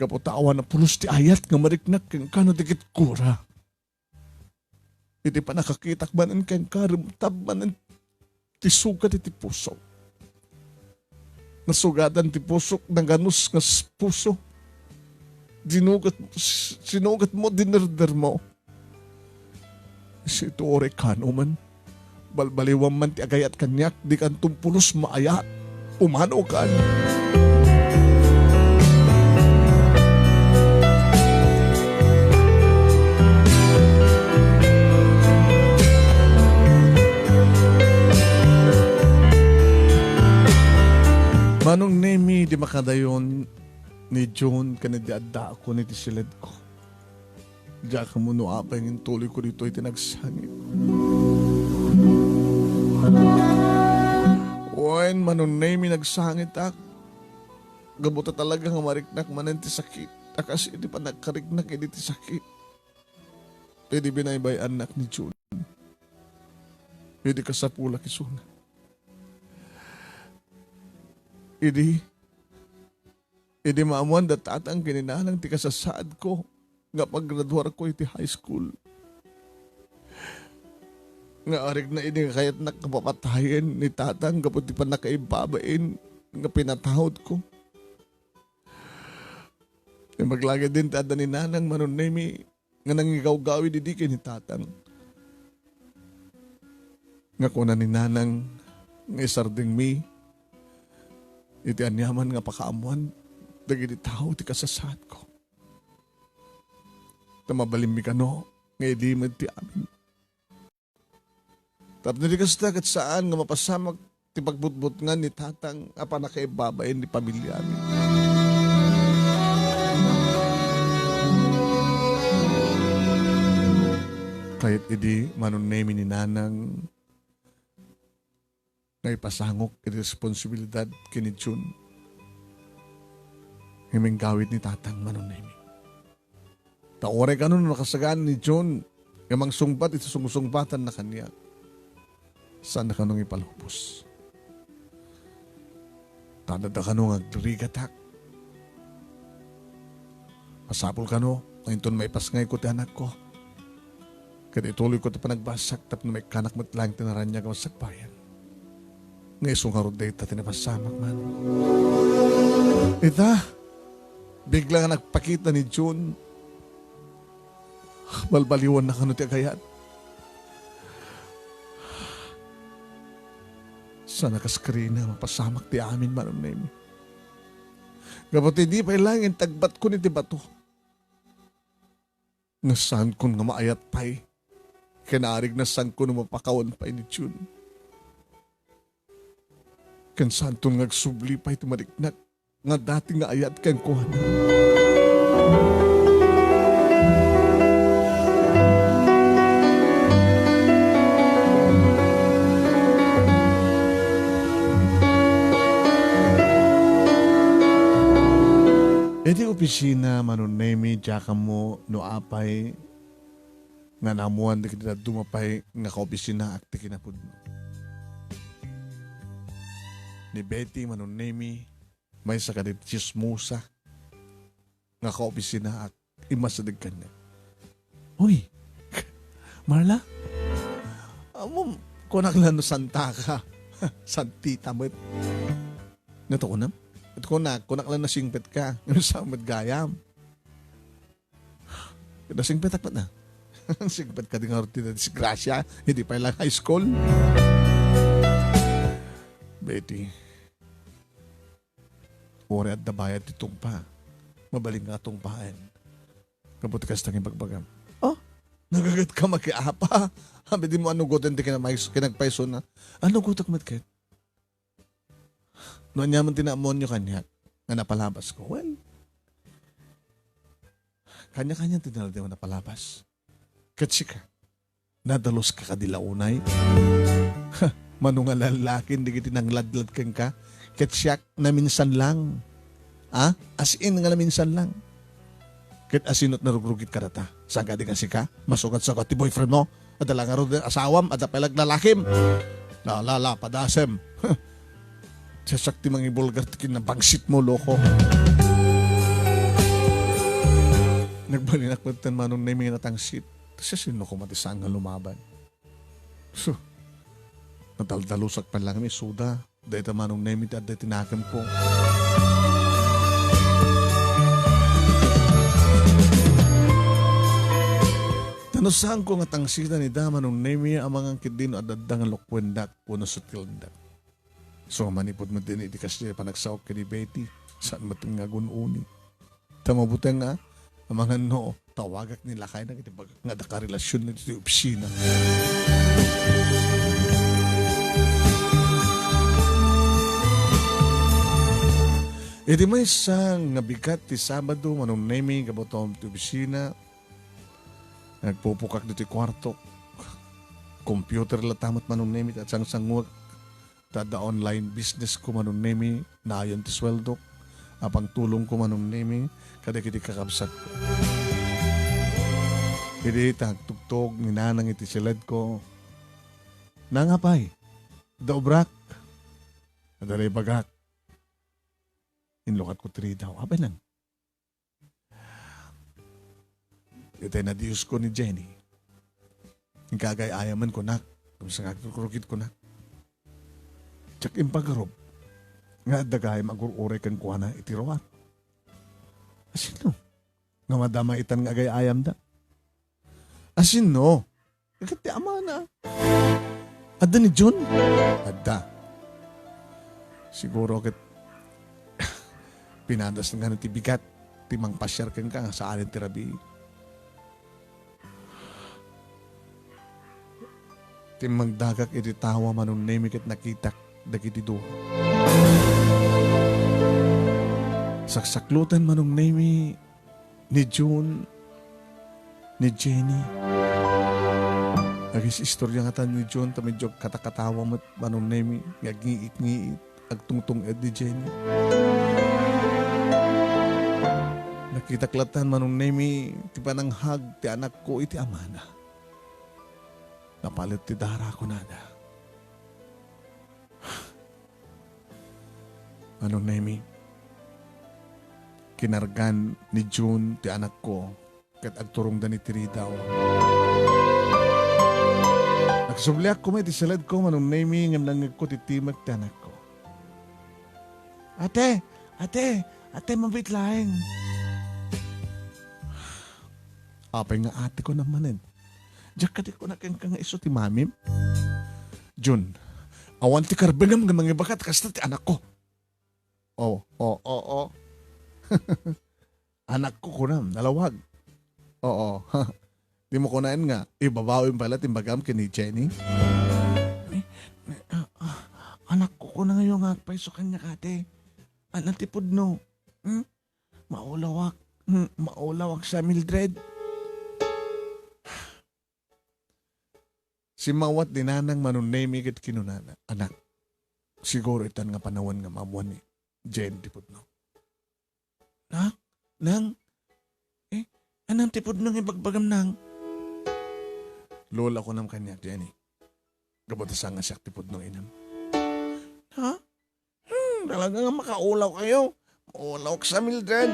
Kaputawan na pulos ti ayat nga mariknak kang kano dikit kura. Iti pa nakakitakbanan kang karimtabbanan ti sugat iti puso. Nasugatan ti pusok ng ganus nga puso. Sinugat mo, dinurder mo. Si ito orekano man. Balbaliwang man ti agayat kanyak, di kan tumpulos maayat. Umano kan. Manong Nemy, di makadayon ni John kanadiada ako ni tisilid ko. Diya ka mo no apay ng tuloy ko dito ay tinagsangit. Oen, Manong Nemy nagsangit ak. Gabuta talaga nga mariknak manan ti sakit. Akas hindi pa nagkariknak hindi ti sakit. Pwede binaybay anak ni John. Pwede ka sa pula kisuna. Idi maamuan datatang kininanang ti kasasaad ko nga paggraduar ko iti high school. Nga arig na ini kayat nakapapatayin ni tatang kapag di pa nakaibabain nga pinatahod ko. E maglagay din tada ni nanang Manong Nemy nga nangigaw-gawi di kay ni tatang. Nga kuna ni nanang nga isarding mi iti anyaman nga pakaamuan dagiti tao ti kasasaad ko. Tamabalim mi kano nga ilimad ti amin. Tapos na di kasta kat saan nga mapasamak ti pagbutbut nga ni tatang apa nakaibabain ni pamilya amin. Kahit idi Manong Nemy ni nanang nga ipasangok iti responsibilidad kini Jun. Himing gawid ni tatang Manong Nemy. Taore ka nun nakasagaan ni Jun. Gamang sungpat iti sungsungpatan na kanya. Saan na ka nung ipalupos? Tadada ka nung agrigatak. Pasapol ka no. Ngayon may pasngay ko ti anak ko. Kaya ituloy ko ti panagbasak tap na may kanak mo't lang tinaranya ka masakbayan. Ngayon sung harod data tinapasamak man. Ita, bigla nga nagpakita ni June. Balbaliwan na kano ti agayat. Sa nakaskrina, mapasamak ti amin Manong Nemy. Kapag hindi pa ilangin, tagbat ko ni ti bato. Nga saan ko nga maayat pa'y. Kanarig na saan ko na mapakawan pa'y ni Jun. Kan saan to ngagsubli pa'y tumariknak. Nga dating nga ayat kan kuhan. Edi opisina Manong Nemy jaka mo no apay nga namuan di kita dumapay nga ka-opisina at kinapud mo. Ni Betty Manong Nemy may sakadit chismosa nga ka-opisina at imasadig ka niya. Uy, Marla? Amom, kunaklan no santa ka. Santita mo. Nato ko na? At kunak lang na singpet ka. Yung sa madgayam. Kada singpet akpat na. Singpet ka din nga rutin na disgrasya. Hindi pa lang high school. Betty. Uri at dabayad itong pa. Mabaling nga itong paen. Kabuti ka sa tanging bagbagam. Oh, nagagat ka makiapa. Habi di mo anong goten di kinagpaiso na. Anong gotak matkit? Noon niya man tinaamon nyo kanya na napalabas ko. Well, kanya-kanya tinaladi mo napalabas. Katsi ka, nadalos ka kadilaunay. Manunga lalakin, di kitinangladlad kang ka. Katsiyak na minsan lang. As in nga na minsan lang. Kat asinot na rugrugit ka rata. Saan ka di kasi ka? Masukat sa ti boyfriend mo. At dalang aro din asawam at apelag lalakim. Lala, padasem. Sasakti mga ibulgar tikin na bangsit mo, loko. Nagbalinak mo tan Manong Nemy na tangsit. Kasi sino ko matisang nga lumaban. So, nataldalosak pa lang kami, suda. Dahil ta Manong Nemy at dahil tinakam ko. Tanusaan ko nga tangsita ni da Manong Nemy ang mga kidino at dadang lokwendak puno sa tildak. So manipod mo din iti kasi panagsawak ka ni Betty. Saan mo itong nga gununi? Tamabutan nga, ang mga no, tawagak nila kaya na kitibag nga nakarelasyon na iti opisina. Iti may isang nga bigat ti Sabado, Manong Nemy, kabotom iti opisina. Nagpupukak dito kwarto. Computer latamat Manong Nemy at sang-sangwag. Tada online business ko Manong Nemy, naayon ti sweldo. Apang tulong ko Manong Nemy, kada kiti kakabsat ko. Hindi tagtugtog, ninanang iti silad ko. Nangapay, daobrak, nadalay bagak. Inlokat ko 3 daw, abay lang. Itay na Diyos ko ni Jenny. Yung kagay-ayaman ko nak, kung sa kakrukit ko nak. Tsak impagarob. Nga dagay mag-uray kang kuha na itirawat. Asin no? Nga madama itan nga agay-ayam da. Asin no? Ikati ama na. Adda ni John? Adda. Siguro kat pinadas nga ng tibigat. Timang pasyar kang ka sa alin tirabi. Timang dagak ititawa Manong Nemy kat nakitak. Dagiti do. Saksaklutan Manong Nemy ni June ni Jenny. Agis istorya nga tan ni June ta medyo katakatawa mo Manong Nemy ngagiit-ngiit agtungtong ed ni Jenny. Nakitaklatan Manong Nemy ti pananghag ti anak ko iti amana. Napalit ti dara ko nada. Manong Nemy, kinargan ni June ti anak ko kat agturong da ni tiri daw. Nagsubliak ko may ti salad ko Manong Nemy ngam langag ko ti timak ti anak ko. Ate, mabit laeng. Apay nga ate ko namanin. Diyak kati ko na kang iso ti mamim. June, awan ti karbengam nga mga bakat kasta ti anak ko. Oh. Anak ko kunam, nalawag. Oo. Di mo kunain nga. Ibabawin pala timbagam kini Jenny. Anak ko na ngayon nga paiso kanya kate. Anong tipod no? Maulawak. Maulawak sa Mildred. Si Mawat dinanang Manong Nemy ket kinunana. Anak, siguro itan nga panawan nga mamuan ni Jen tipod no. Nang? Anong tipod nang ibagbagam nang? Lola ko nam kanya, Jenny. Gabotas nga siya tipod nung inam. Ha? Talaga nga makaulaw kayo. Maulaw ka sa Mildred.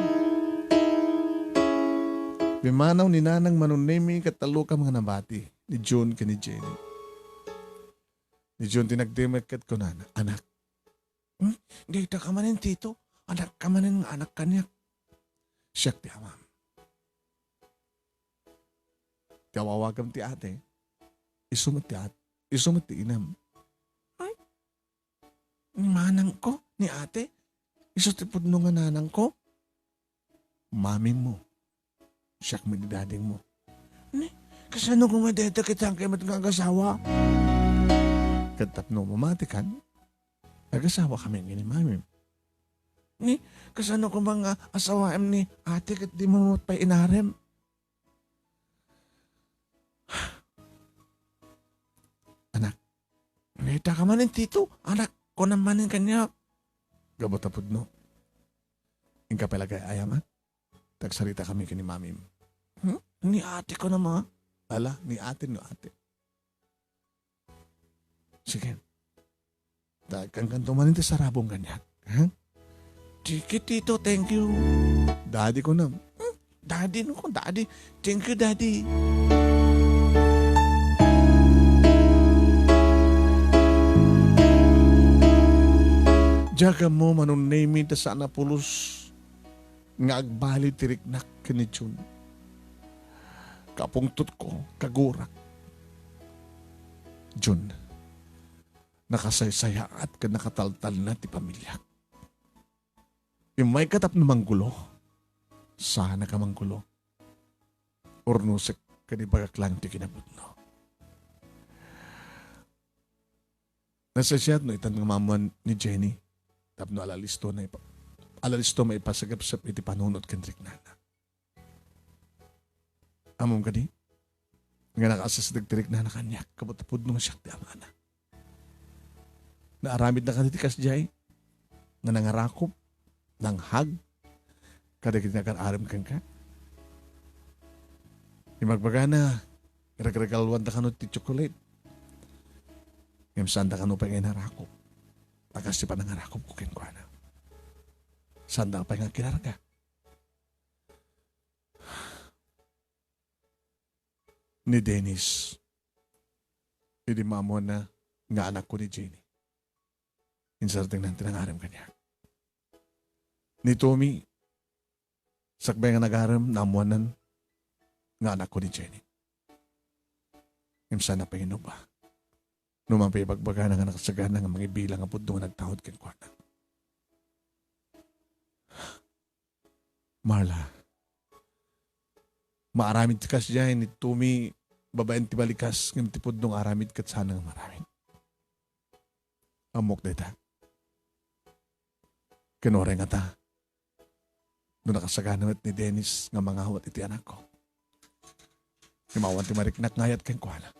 Bimanaw ni Nanang Manong Nemy katalo ka mga nabati ni John ka ni Jenny. Ni John tinagdimakat ko na, anak. Hindi ka manin tito. Anak ka manin nga anak kanya. Siyak ti amam. Tiyawawagam ti ate. Isumat ti ate. Isumat ti inam. Ay, ni manang ko, ni ate. Isutipod nung nga nanang ko. Maming mo. Siyak mo ni dading mo. Kasi ano kung madeta kita ang kayo matagasawa? Katap no mamatikan, nagasawa kami ni mami. Kasi ano kung mga asawaim ni ate kat di mo pa inarem? Anak, nita ka manin tito, anak ko naman kanya. Gabotapod no. Ingka palagay ayaman. Tagsarita kami kini mami. Ni ate ko na mga. Ala, ni ate no ate. Sige. Dagkan kanto man ito sa rabong ganyan. Huh? Sige, tito, thank you. Daddy ko na. Daddy no ko, daddy. Thank you, daddy. Jaga mo Manong Nemy ta sana pulos nga agbali tiriknak kini Jun. Kapungtot ko, kagurak. Jun, nakasaysaya at nakataltal na ti pamilya. Yung may katap na manggulo, sana ka manggulo. Ornusek ka ni bagak lang ti kinabot no. Nasa siya no itan ng mamuan ni Jenny. Tapno alalisto may ipasagap sa iti panunod kendrik nana. Among ka di? Nga nakaasas dagtirik na kanyak, kabutapod nung siyak di amana. Naaramid na kanitikas jay, nga nangarakop, nang hag, kada kinakaram kang ka. Imagbaga na, iragregalwan da kanot ti chocolate. Ngayon saan da kanot pa nga narakop. Tagas pa nangarakop ko kinkwana. Saan da pa nga kinarga. Ni Dennis. Hindi mamo na nga anak ko ni Jenny. Insarting nang tinangaram kanya. Ni Tommy, sakbay nga nagaram namuanan nga anak ko ni Jenny. Imsa na panginog ba? Numampay bagbaga nga nakasagana nga mga bilang nga pudong nga nagtahod kinkwana. Marla, maaramid tikas dyan ni Tommy babaen ti balikas ng tipod nung aramid kat sana ng maramid. Amok na ita. Kinore nga ta. Doon nakasaganawat ni Dennis nga mga hawat iti anak ko. Kimawan ti mariknak ngayat kang kuhala.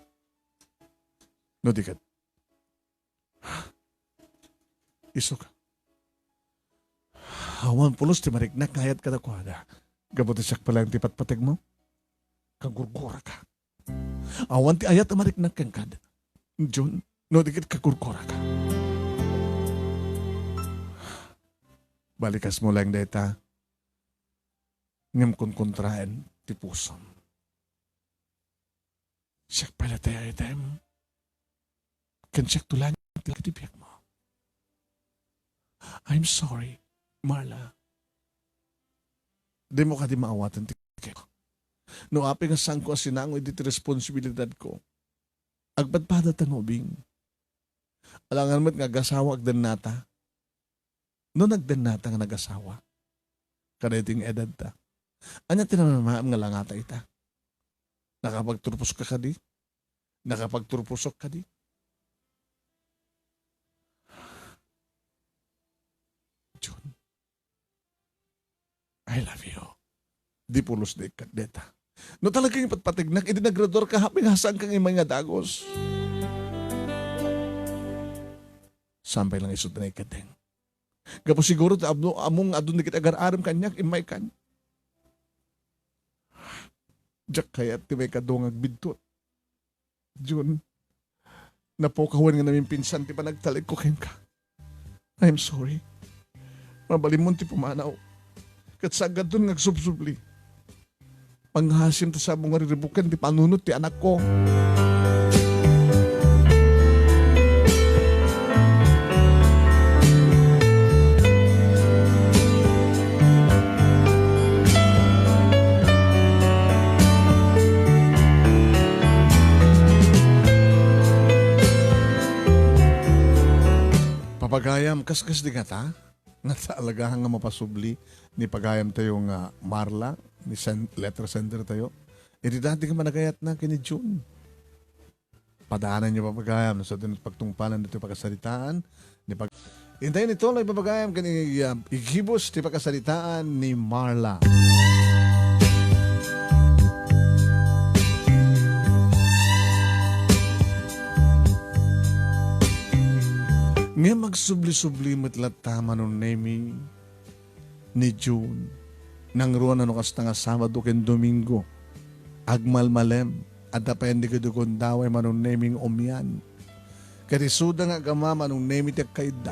No di kat. Iso ka. Awan pulos ti mariknak ngayat ka na kuhala. Gabuti siyak pala yung tipat-patag mo. Kagurgura ka. Awan ti ayat amarik na kangkad. John, no dikit kakurkora ka. Balikas mo lang deta. Ngam kontraen ti pusom. Siyak pala tayo item. Kansiyak tulan ti katipiyak mo. I'm sorry, Marla. Di mo ka di maawatan ti kiko. No api nga sang ko asinangoy diti responsibilidad ko. Agpadpada tanubing. Alangan mo't nga gasawa agdan nata. No nagdan nga nagasawa. Kada iting edad ta. Anya tinamamaam nga langata ita. Nakapagturpos ka di? Nakapagturpusok ka di? Jun, I love you. Di pulos di ka deta. No talagang ipatpatignak, idinagrador ka haping hasang kang imay nga dagos. Sampay lang isod na ikadeng. Gapo siguro among adun di kita agar-aram kanyak imay kan. Diyak kaya ti may kadungag bidtot. Jun, napokawan nga namin pinsan ti pa nagtalik ko kayo ka. I'm sorry. Mabalimon ti pumanaw. Kat sagad dun ngagsubsubli. Panghasim ta sa mga riribukan ti panunot ti anak ko. Papagayam, kaskas di nga ta? Nga alagahan nga mapasubli ni pagayam tayo nga Marla, ni letter sender tayo. E di dati ka managayat na kini June. Padaanan niyo papagayam sa pagtungpalan dito pagkasalitaan. Hintayin ito lang papagayam kani igibos ti pagkasalitaan ni Marla. Nga magsubli-subli matlat tama Manong Nemy ni June nang ruwan ano kas nga Sabado ken Domingo agmalmalem at dapende ko dukon daway Manong Nemy umyan karisuda nga gama Manong Nemy ti kaida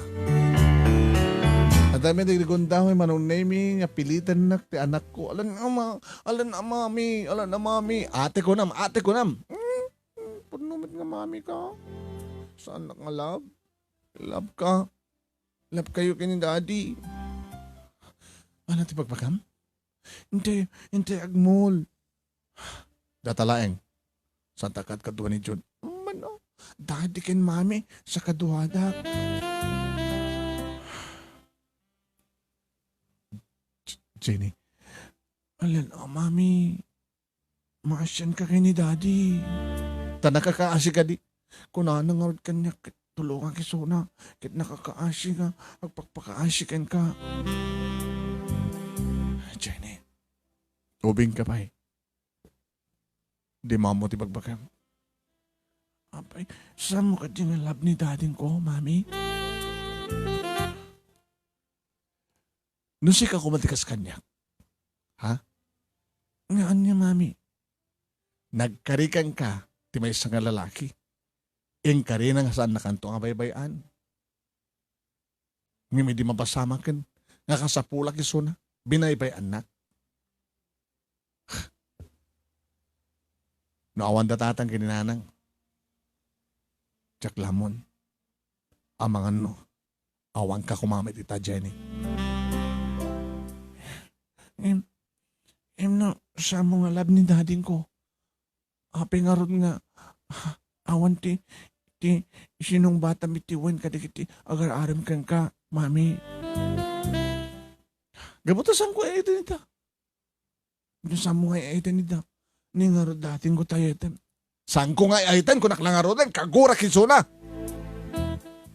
at dapende ko dukon daway Manong Nemy nga pilitan nak ti anak ko alan na mami ate ko nam punumit nga mami ka saan nak nga love. Love ka. Love kayo kini daddy. Ano ti pagpakam? Hindi agmol. Datalaeng. Santa kat kaduha ni Jun. Mano, daddy ken mami sa kaduhadak. Jenny. Alan, mami. Maasyan ka kini daddy. Tanakakaasi ka di. Kunanang arod kanya tulungan kisuna, kit nakakaasi ka, agpagpakaasikan ka. Jenny, ubing ka pa eh. Di mo ti pagbakam. Apay, saan mo ka din love ni dading ko, mami? Nusik ako matikas kanya. Ha? Nga niya, mami. Nagkarikan ka, ti may isang lalaki. Ing kari nga saan nakanto nga baybayan. Nga may di mapasama ken nga kasapula kisuna, binaybayan na. Naawan datatang kininanang. Tsak lamon. Amangan no, awan ka kumamit ita, Jenny. No, sa mga lab ni dading ko, hapi nga ron nga, awan ti sinong bata mitiwan kadikiti agar-aram kang ka, mami. Gabutasan ko ay ito nita. Gabutasan mo nga ay ito nita. Ningaro dating ko tayo ito. Saan ko nga ay ito? Kung naklangaro din, kagura kisuna.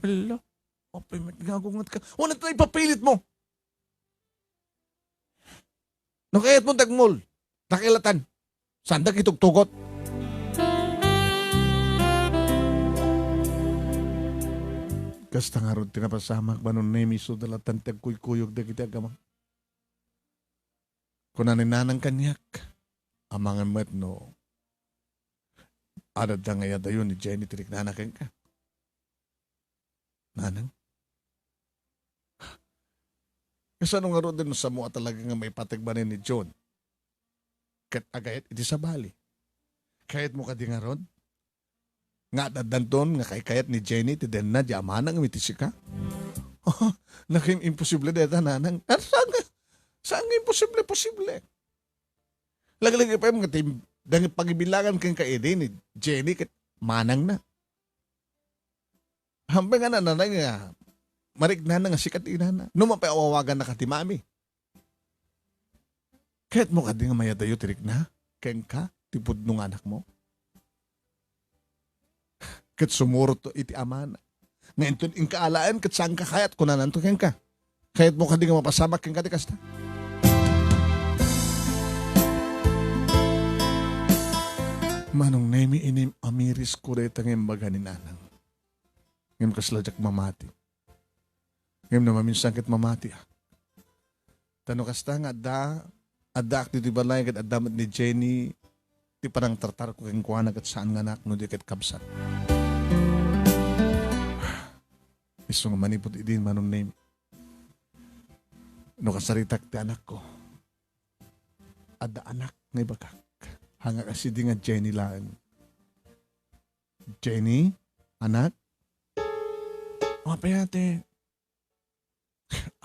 Ala, opay matgagungat ka. Wala ito ipapilit mo. Nakayat mo tagmol. Nakilatan. Saan da kitugtugot? Kasta nga ron tinapasamak Manong Nemy so dalatan tagkuy-kuyog da kita gamang. Kung naninanang kanyak, amang amat no, adad da ngaya dayon ni Jenny tirik na anakin ka. Nanang? Kasi ano nga ron din sa mua talaga nga may patigbanin ni John. Kat agayat iti sa bali. Kahit mo ka di nga ron, nga dadanton nga kayat ni Jenny ti den na di amanang mitisi ka. Nakin imposible deta nanang. Saan nga imposible? Posible. Lagi-lagi pa yung dang pagibilangan kang kaede ni Jenny kat manang na. Hambay nga na nanay nga marigna na nga sikat inana. Numapayawawagan na ka ti mami. Kahit mo ka di nga mayadayo tirik na. Keng ka. tipod nung anak mo. Kat sumuro to iti amana. Ngayon to in kaalaan kat saan ka kayat kung nanantukin ka. Kayat mo ka di nga mapasamak kang katikasta. Manong Nemy inim amiris kureta ng baga ni nanang. Ngayon kasladyak mamati. Ngayon na maminsan kit mamati. Tano kasta nga adda akti di balay kat adamat ni Jenny ti parang tartar ko keng kuanak at saan nga anak no di kat kabsat. Iso nga manipot idin Manong Nemy. No kasaritak ti anak ko. Adda anak ngay bakak. Hanga kasi di nga Jenny lang. Jenny? Anak? Apay ate.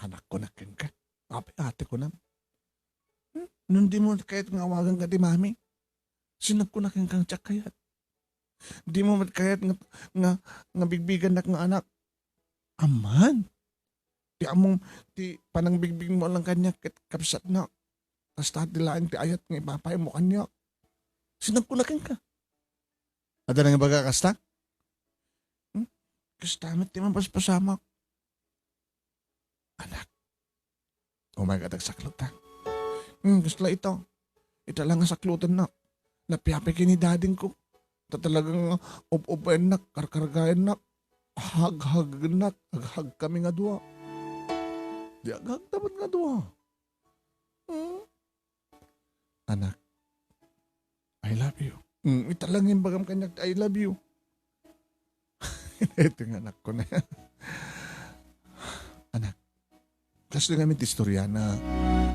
Anak ko na ken ka. Apay ate ko na. Nung di mo kahit nga awagan ka di mami. Sinap ko na ken kang tsak kayat. Di mo kahit nga bigbigan na nga anak. Aman. Ti panang bigbig mo lang kanya ket kapsat na. Kasta dilaan ti ayat nga ipapay mo kanya. Sinap ko na ken ka. Ada na nga baga kasta? Kastamat di man paspasamak. Anak. Oh my God, saklot ha. Gusto ito. Ito lang ang saklutan na. Napiapay kini dading ko. Ito talagang up-upain na, karkargayan na. Hag-hag na, hag-hag kami nga dua. Di hag dapat nga dua. Anak. I love you. Ito lang yung bagam kanyak, I love you. Ito yung anak ko na. Anak, kasi namin istorya na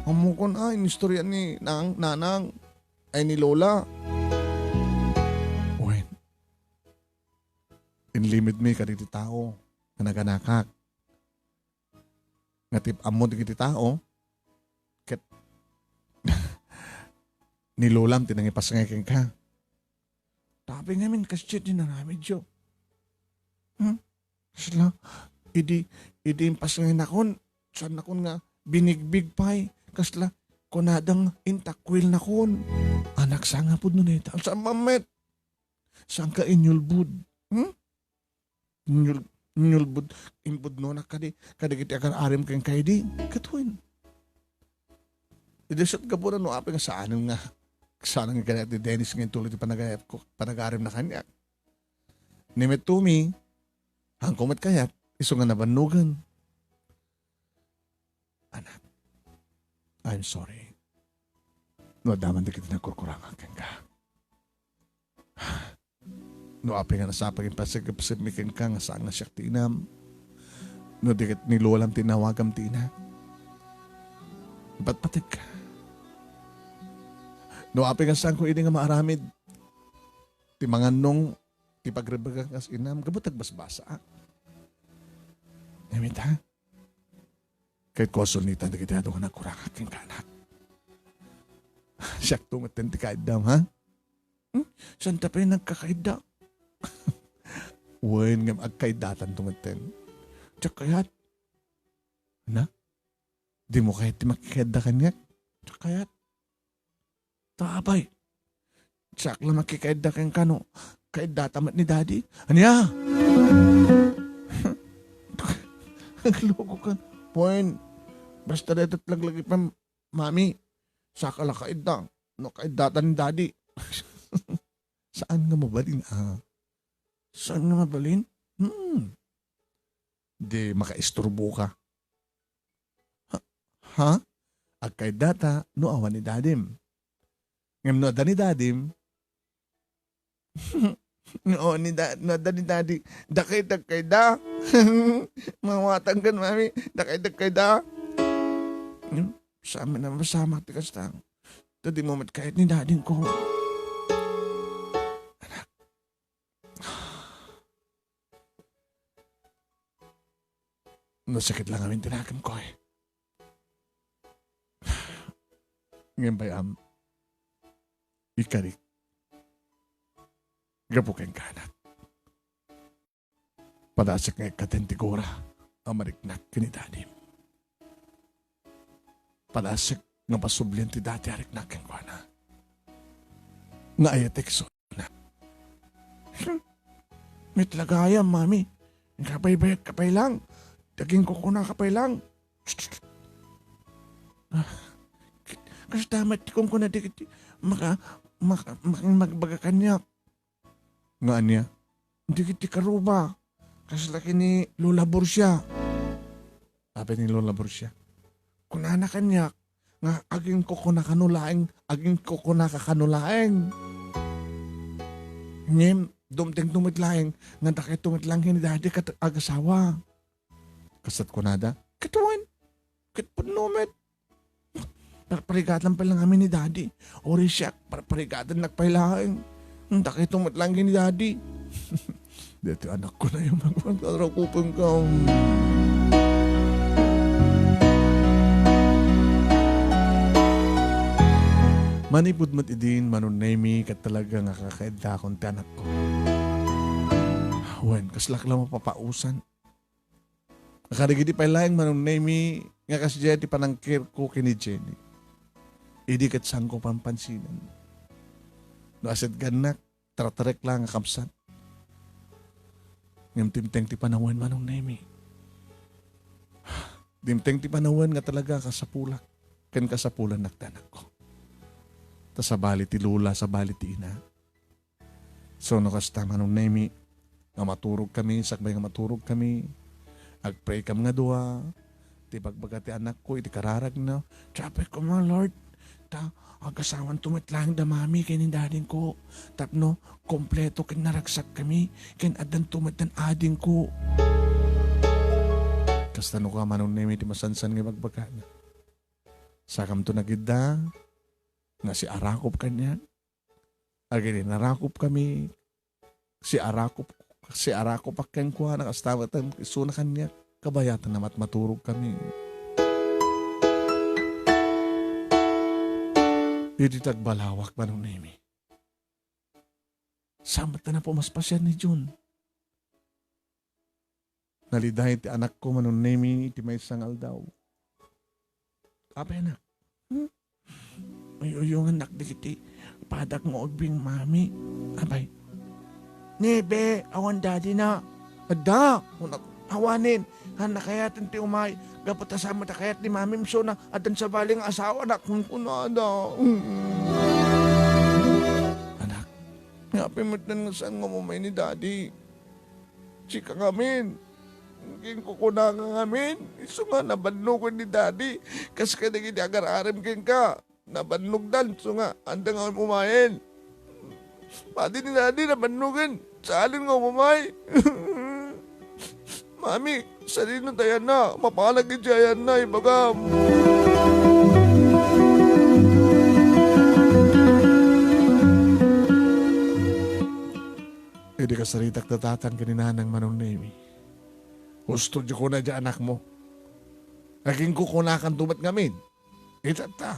amukon yung istorya ni nanang ay ni Lola. Uwin, inlimit me ka diti tao na naganakak. Nga tip amod diti tao, ket ni Lolam tinangipasangay ka. Tapi ngamin kasi din na namin jo. Sila, idi pasangay nakon. Saan nakon nga binigbig pay. Kasla, kunadang intakwil nakon. Anak sa nga po nun ito. Saan mamet? Saan ka inyulbud? Inyulbud. Imbud no na kadi kiti akan arim kang kaydi. Katuin. Idesat ka po na no apeng saan nga. Saan nga ganit ni Dennis ngayon tuloy panagayap ko. Panagarim na kanya. Nimet tumi. Hangkumat kayat. Iso nga nabanugan. Anak. I'm sorry. No, daman di kita nakurkurangan ka. No, api nga nasapag yung pasagapasimikin ka nga saan nga siya tinam. No, di kita niluwalam tinawagam tina. Ba't patig ka? No, api nga saan ko ini nga maaramid. Ti mga nung ti pagrebaga kas inam. Gabutag basbasa. Ngamit ha? Kahit kosol nita na kita doon na kurang aking kanak. Siyak tungatin ti kaidam, ha? Saan tapay nagkakaida? Uwain ngam agkaidatan tungatin. Tsak kayat. Na? Di mo kahit ti makikaida kanyak? Tsak kayat. Tabay. Tsak lang makikaida kang kano. Kaida tamat ni daddy. Anya? Nagloko ka. Point. Basta dito lagi pa, mami. Saka lang kaida. No, kaidatan ni daddy. Saan nga mabalin, Saan nga mabalin? Di makaisturbo ka. Ha? Ag kaidata, no awan ni dadim. Ngam no ada ni dadim. No, ni daddy. Dakay-dag kayda. Mawatang kan, mami. Dakay-dag kayda. Sa amin na masama tikas tang. Tadi mo kahit ni daddy ko. Anak. Nasakit lang amin tinakam ko eh. Ngayon bayam. Ikarik. Gapukin ka, anak. Padasak nga katentigura ang mariknak kinidanim. Padasak nga pasublian ti dati ariknakin ko na. nga ayatekso na. May talagayam, mami. Kapay lang. Daging ko na kapay lang. Kasi tamat kung ko na dikit magbaga kanya. Nga niya, Dikit karuba. Kasi laki ni Lola Borsia. sabi ni Lola Borsia. Kunana kanya. Nga aging ko na kanulaeng. Aging ko na kakanulaeng. Ngem, dumting tumitlaeng. Nga takay tumitlaeng ni daddy kat agasawa. Kasat ko nada. Kituan. Kitpunumit. Parparigatan pa lang kami ni daddy. Ori siya, parparigatan nagpailaeng. Ang takay tumitlaeng ni daddy. Dito anak ko na yung magpagkarakupang ka. Manipod mat idin, Manong Nemy, kat talaga nga kakaida akong anak ko. Wen, kaslak lang mapapausan. Nakarigidi pa lang, Manong Nemy, nga kasi dyan panangkir ko kini Jenny. Idi kat sang ko pampansinan. No asid ganak, taratarek lang nga kapsat. Ngam timteng ti panawan, Manong Nemy. Timteng ti panawan nga talaga kasapulak. Ken kasapulan nagtanak ko. Ta sa bali ti lula, sa bali ti ina. So nakasta, Manong Nemy, nga maturog kami, sakbay nga maturog kami. Agpray kam nga dua. Ti bagbaga ti anak ko, iti kararag na. Sabi ko mga Lord, agasawan tumitlang damami kay ni dading ko. Tapno, kompleto kin naragsak kami. Kin adan tumitan ading ko. Kastano ka, Manong Nemy, ti masansan nga bagbaga na. Sakam to nagida, nga si Arakop kanya. Agini, narakop kami. Si Arakop akyan ko, nakastawatan, isuna kanya. Kabayatan namat maturog kami. Hindi tagbalawak, Manong Nemy. Samat na pumaspasyan ni Jun. Nalidahin ti anak ko, Manong Nemy, ti may sangal daw. Abay na. May uyungan nakdikiti. Padak mo ogbing mami. Abay. Nebe, awan daddy na. Ada, awanin. Hanakayatin ti umay. Gapot asama ta kayat ni mami mso na adan sa baling asawa na kung kunada. Anak, Nga pimutan nga saan nga mumay ni daddy. Chika ngamin. King kukuna nga ngamin. Iso nga nabanlugan ni daddy. Kas ka naging agar-aram king ka. Nabanlugdan. So nga, anda nga umayin. Pati ni daddy nabanlugan. Saalin nga umay. Mami, sarino tayan na. Mapalagin siya na. Ibagam. hindi ka saritak tatatan kanina ng Manong Nemy. Gusto di ko na dyan anak mo. Naging kukunakan tumat ngamin. Itata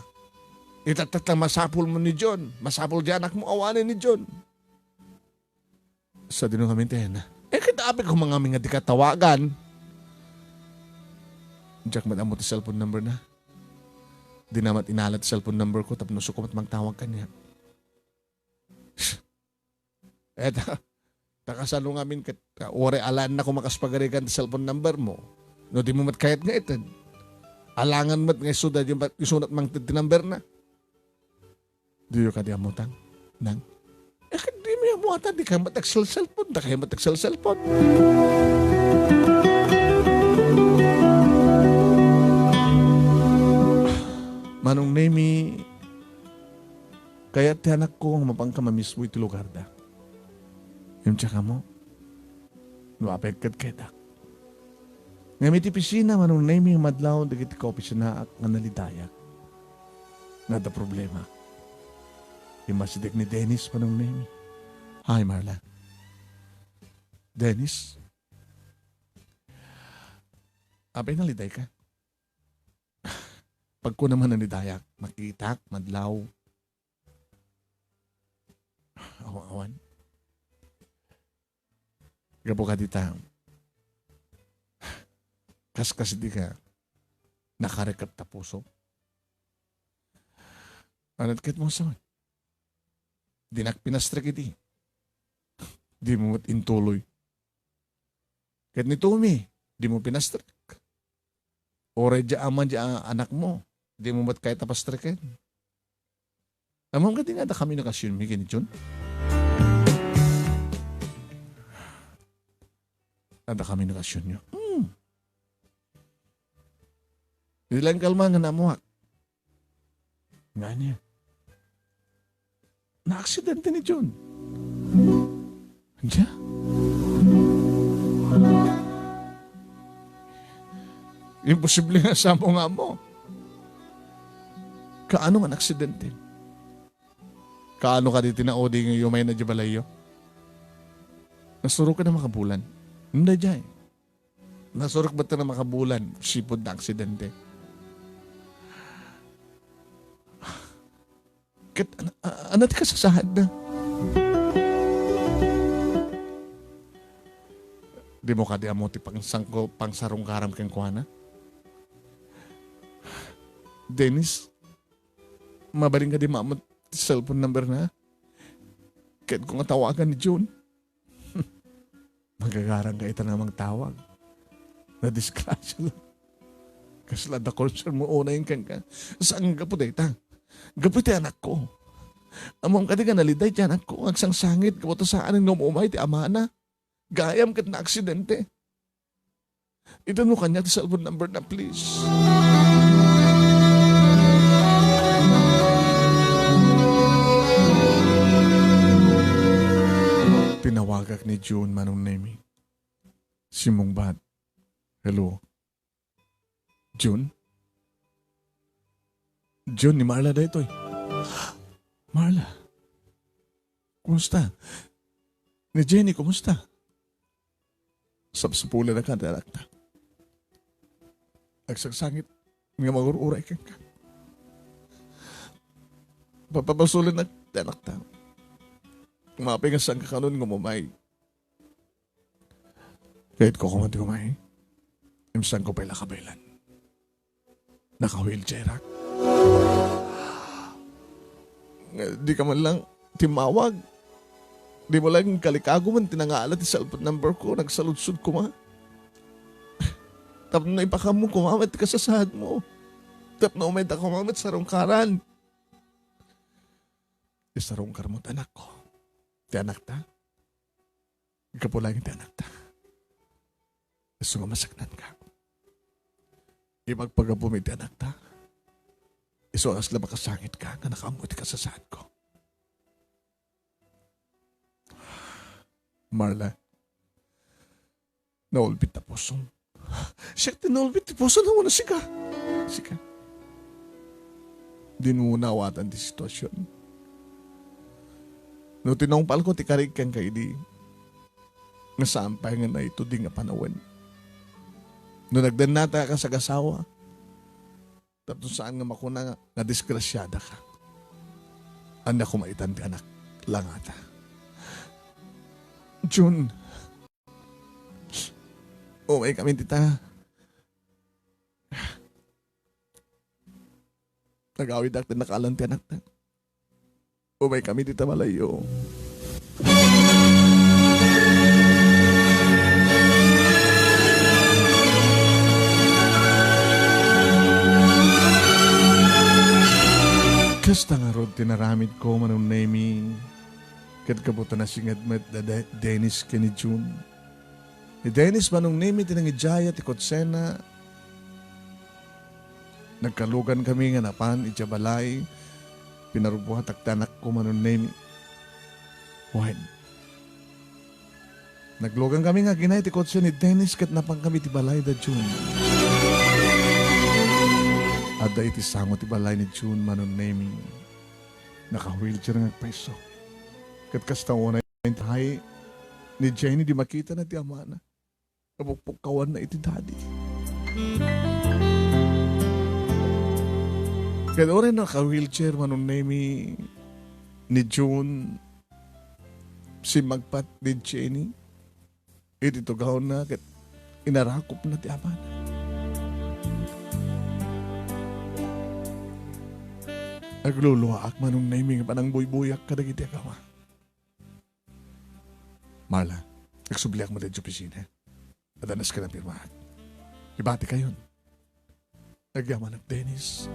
lang masapul mo ni John. Masapul dyan anak mo, awanin ni John. Sa dinong kami tayo na. Kitabi ko mga nga di katawagan. Jack, madamot yung cellphone number na. Di namat inalat yung cellphone number ko tapos nusuko mat magtawag ka niya. Takasalo ngamin ore alan na kung makaspagarikan yung cellphone number mo. No, di mo mat kayat nga ito. Alangan mat nga isudad yung isunat mang number na. Di yung kadiamutan. Nang? Di mo yung muatan. Di kayo matagsal cellphone. Di kayo matagsal cellphone. Manong Nemy, kaya tiyanak ko ang mapangkamamiss mo iti lugar da. Yung tsaka mo, nuapagkat kedak. Ngamit ipisina, Manong Nemy, madlaw, dagiti ka opisina at nganalidaya. Nada problema. Imasidik ni Dennis, Manong Nemy. Hi, Marla. Dennis? Abay naliday ka. Pag ko naman nalidayak, makitak, madlaw. Awan. Gabo ka dita. Kas di ka nakarekat ta puso. Anat kit mo sa Dinak pinastrik iti. Di mo mat intuloy. Kahit ni Tumi, di mo pinastrik. Ore dya aman dya anak mo, di mo mat kahit tapastrikin. Amam ka di nga da kami nakasyon mi kini John. Ada kami nakasyon nyo. Ilang kalma nga namuhak. Nga niya. Na-aksidente ni John. Andiya? Imposible nga sa mo nga mo. Kaano nga na-aksidente? Kaano ka di tinaodi ng yumay na jabalayo? Nasurok ka na makabulan. Hindi dyan. Nasurok ba ito na makabulan? Sipod na aksidente. Ano di ka sasahad na? Di mo ka di amoti pang sarong karam kang kuhana? Dennis, mabaling ka di maamot cellphone number na? Kahit kung tawagan ni June, magagarang ka ita namang tawag. Na-disgrasya lang. Kasi lada concern mo una yung kang ka. Saan ka po dita? Gaputi anak ko. Among ka di ka naliday ti anak ko. Agsang sangit ka po to saan ang umay ti amana. Gayam kat na aksidente. Ito mo kanya ti cellphone number na please. Tinawagak ni June Manong Nemy. Si Mungbat. Hello. June? June, ni Marla da ito eh. Marla. Kumusta? Ni Jenny, kumusta? Sapsapula na ka, anak na. Agsagsangit, nga magururay ka ka. Papapasulan na, anak na. Mapingasan ka kanon ngumumay. Kahit ko kumati kumay, imsan ko pa'y lakabaylan. Naka-wheelchair ha. Di ka man lang timawag. Di mo lang kalikago man tinangalat yung cellphone number ko. Nagsaludsud ko ma. Tapos na ipakam mo kumamit ka sa sahad mo. Tapos na umay ta kumamit sa rongkaran. Sa rongkar mo anak ko. Ti anak ta. Ikapulang ti anak ta. Gusto nga masaknan ka. Ipagpagabumi ti anak ta. Isuas lang makasangit ka na nakamuti ka sa sahad ko. Marla, naulbit na puso. Siya, naulbit na puso na muna sika. Sika. Di mo nawatan di sitwasyon. No tinongpal ko ti karig kang kay di. Nasampay nga na ito di nga panawan. No nagdanata ka sa gasawa. Tapos saan nga makuna nga, na-disgrasyada ka. Anak ko maitan ti anak lang ata. June. Umay kami tita. Nag-awid ak nakalan ti anak na. Umay kami tita malayo. Kasta nga rod tinaramid ko Manong Nemy. Kat kabuta na singad met da Dennis ka ni June. Ni Dennis Manong Nemy tinangidjaya ti Kotsena. Nagkalugan kami nga napan itjabalay. Pinarubuhat taktanak ko Manong Nemy. Wahid. Naglugan kami nga ginay ti Kotsena ni Dennis kat napang kami ti balay da June. Ada iti sango ti balay ni June Manong Nemy. Naka-wheelchair nga peso. Kat kasta una yung tahay ni Jenny di makita na ti ama na. Kapukpukawan na iti daddy. Kat oray naka-wheelchair Manong Nemy ni June si magpat ni Jenny. Iti tugaw na kat inarakop na ti ama na. Agluluwaak Manong Nemy nga panang buy-buyak kadagiti akawa. Marla, nagsubliak mo din sa opisina. Adanas ka ng pirmahan. Ibati kayon. Nagyaman ng Dennis.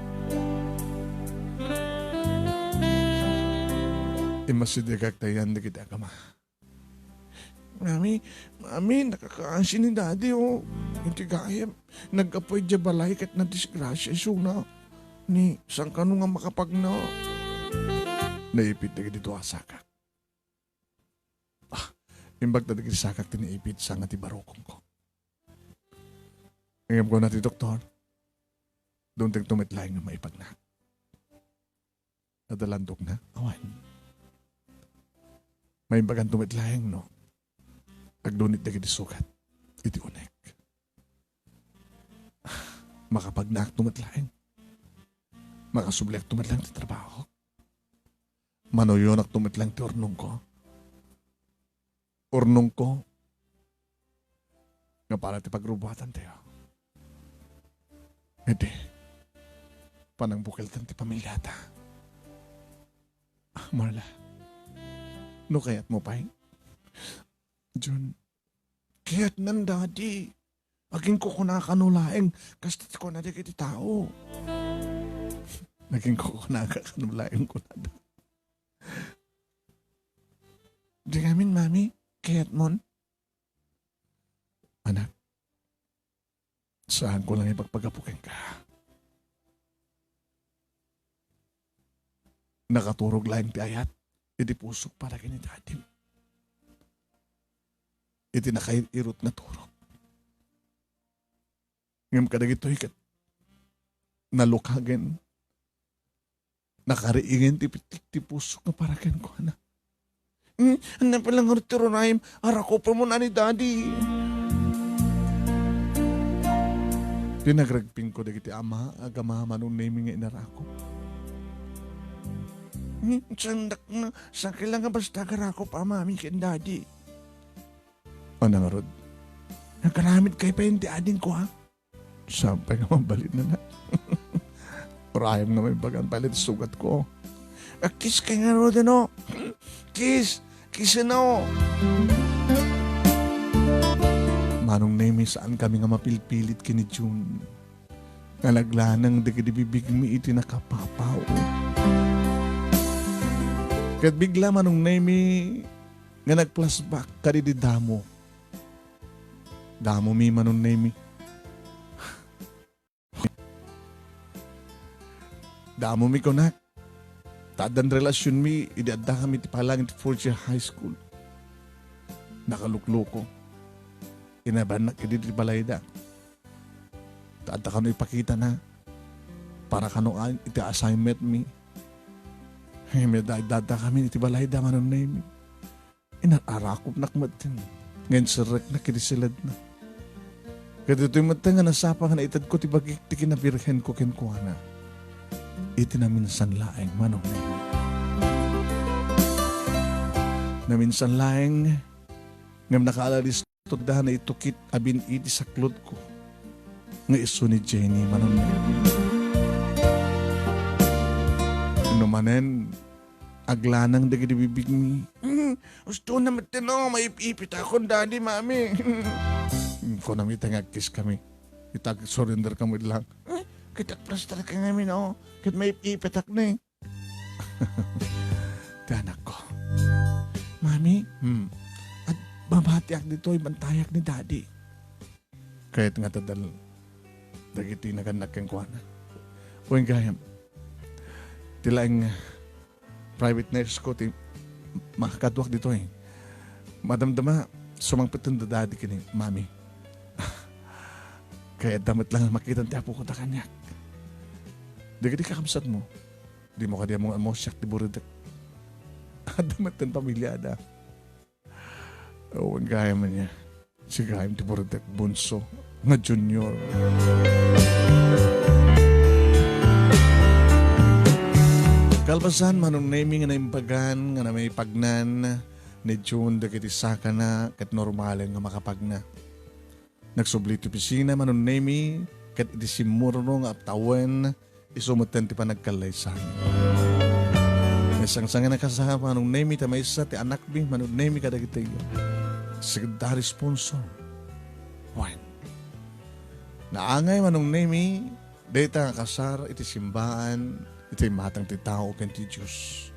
Imasidigag tayan na kita kama. Mami, nakakaansin ni Daddy oh. Hindi kaya, nag-apoy dya balay kat na disgrasya suna. Ni, saan ka nga makapagna? Naipit na dito asakak. Imbag na dito sakak tiniipit sa nga ti barokong ko. Ngayon ko na ti doktor. Doon ting tumitlaing na maipagna. Nadalandok na, awan. May bagan tumitlaing, no? Agdunit na kiti sukat. Iti unek. Makapagnak tumitlaing. Makasubliak tumitlang ti trabaho. Manoyon ak tumitlang ti urnong ko. Urnong ko. Nga para ti pagrubatan tayo. Edi, panang bukiltan ti pamilyata. Marla, no kayat mo pa John, kaya't nan Daddy. Aging ko kunakanulaing kastit ko na di kiti tao. Naging ko kunakanulaing ko na da. Di ngamin, Mami, kaya't mon? Anak, saan ko lang ipagpagapukin ka? Nakaturog lang ti ayat, iti pusok para kini Daddy. Iti nakairot na turog. Ngam kadag ito ikat, nalukagen, nakariingin ti pitik ti pusok na para ken ko na. Ano palang artiro na arako pa mo na ni Daddy. Pinagragping ko dagiti ama, agama Manong Nemy nga inarako. Sandak na, sakil lang nga basta garako pa mami ken Daddy. Ano nga Rod? Nagkaramit kayo pa yung ading ko ha? Sampay nga mabalit na na. Parayam nga may bagan palit sugat ko. Kiss kayo nga Rod ano? Kiss! Kiss ano? Manong Nemy, saan kami nga mapilpilit kini June? Nalaglanang dagidibibig mi iti nakapapaw. Kat bigla Manong Nemy nga nag-flashback kadidi damo. Damo mi Manong Nemy. Damo mi ko nak. Tadan relasyon mi, idadda kami ti palang ti 4th year high school. Nakalukluko. Inabanak kadi ti balayda. Taada kano ipakita na. Para kano iti assignment mi. May dada kami iti balayda Manong Nemy. Inarakop nakmatin. Ngayon sirek na kinisilad na. Kaya ito'y matang nga nasapa nga naitad ko ti bagik ti kinabirhen ko kenkuana. Iti na minsan laeng Manong Nemy. Na minsan laeng ngam nakaalalis to da na itukit abin iti saklod ko. Nga iso ni Jenny Manong Nemy. Manen, aglanang dagiti bibig mi. Gusto naman tinong, maipipit akong Daddy, Mami. Kung namin tangagkis kami, itag-surrender kami lang. Kitag-plastar ka namin, no? Kit maipipit ak na eh. Tiyanak ko. Mami, at babatiak dito, ibantayak ni Daddy. Kahit nga tadal, dagiti naganak kang kuwana. Uwing gayam, tilaing private nurse ko, makakadwak dito eh. Madamdama, sumangpit ng Daddy kini, Mami. Kaya damat lang makita ti apo ko ta kanya. Di kakamsat mo. Di mo kadiya mong amosyak di buridak. Damat ng pamilya da. O, ang gaya man niya. Si gayam ti buridak bunso. Nga junior. Kalpasan Manong Nemy nga naimpagan nga na may pagnan ni June dagiti saka na kat normalen nga makapagna. Nagsubli ti opisina Manong Nemy kat iti simurno nga aptawen isumutan ti panagkalaysan. Isang sanga nakasama Manong Nemy ta may isa ti anak bi Manong Nemy kadagiti secretary sponsor. Wan. Naangay Manong Nemy data nga kasar iti simbaan iti matang ti tao ken ti Dios.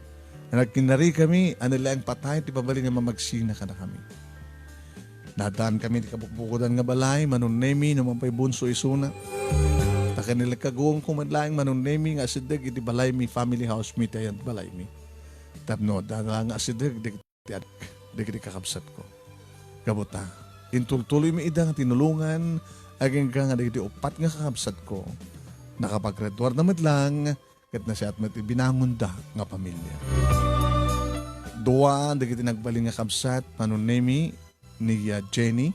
Nagkinari kami anila ang patay ti pabali nga mamagsina kada kami. Nadaan kami ti kabukbukudan nga balay Manong Nemy no mampay bunso isuna. Ta kanila kagawang kumadlaing Manong Nemy nga asideg iti balay mi family house mi tayan balay mi. Tapno dala nga asideg di kakabsat ko. Kabuta. Intultuloy mi ida nga tinulungan aging ka nga di upat nga kakabsat ko. Nakapagredwar na lang kat na siya at mati binangunda nga pamilya. Dua di kiti nagbaling nga kabsat Manong Nemy ni Jenny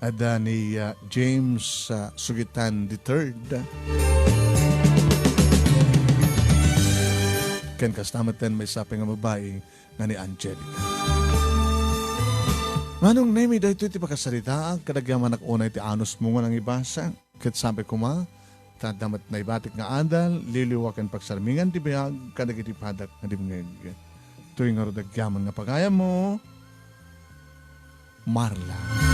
ada ni James Sugitan III. Ken kastamatan may saping nga babae nga ni Angelica. Manong Nemy dahito iti pagkasalita kadagyaman unay ti anos mo nga nang ibasa. Ket sabi ko ma, tadamat na ibatik nga adal, liliwakan pagsarmingan ti bayag kadagiti padak nga dimngeg. Tuwing nga rodagyaman nga pagaya mo, Marla.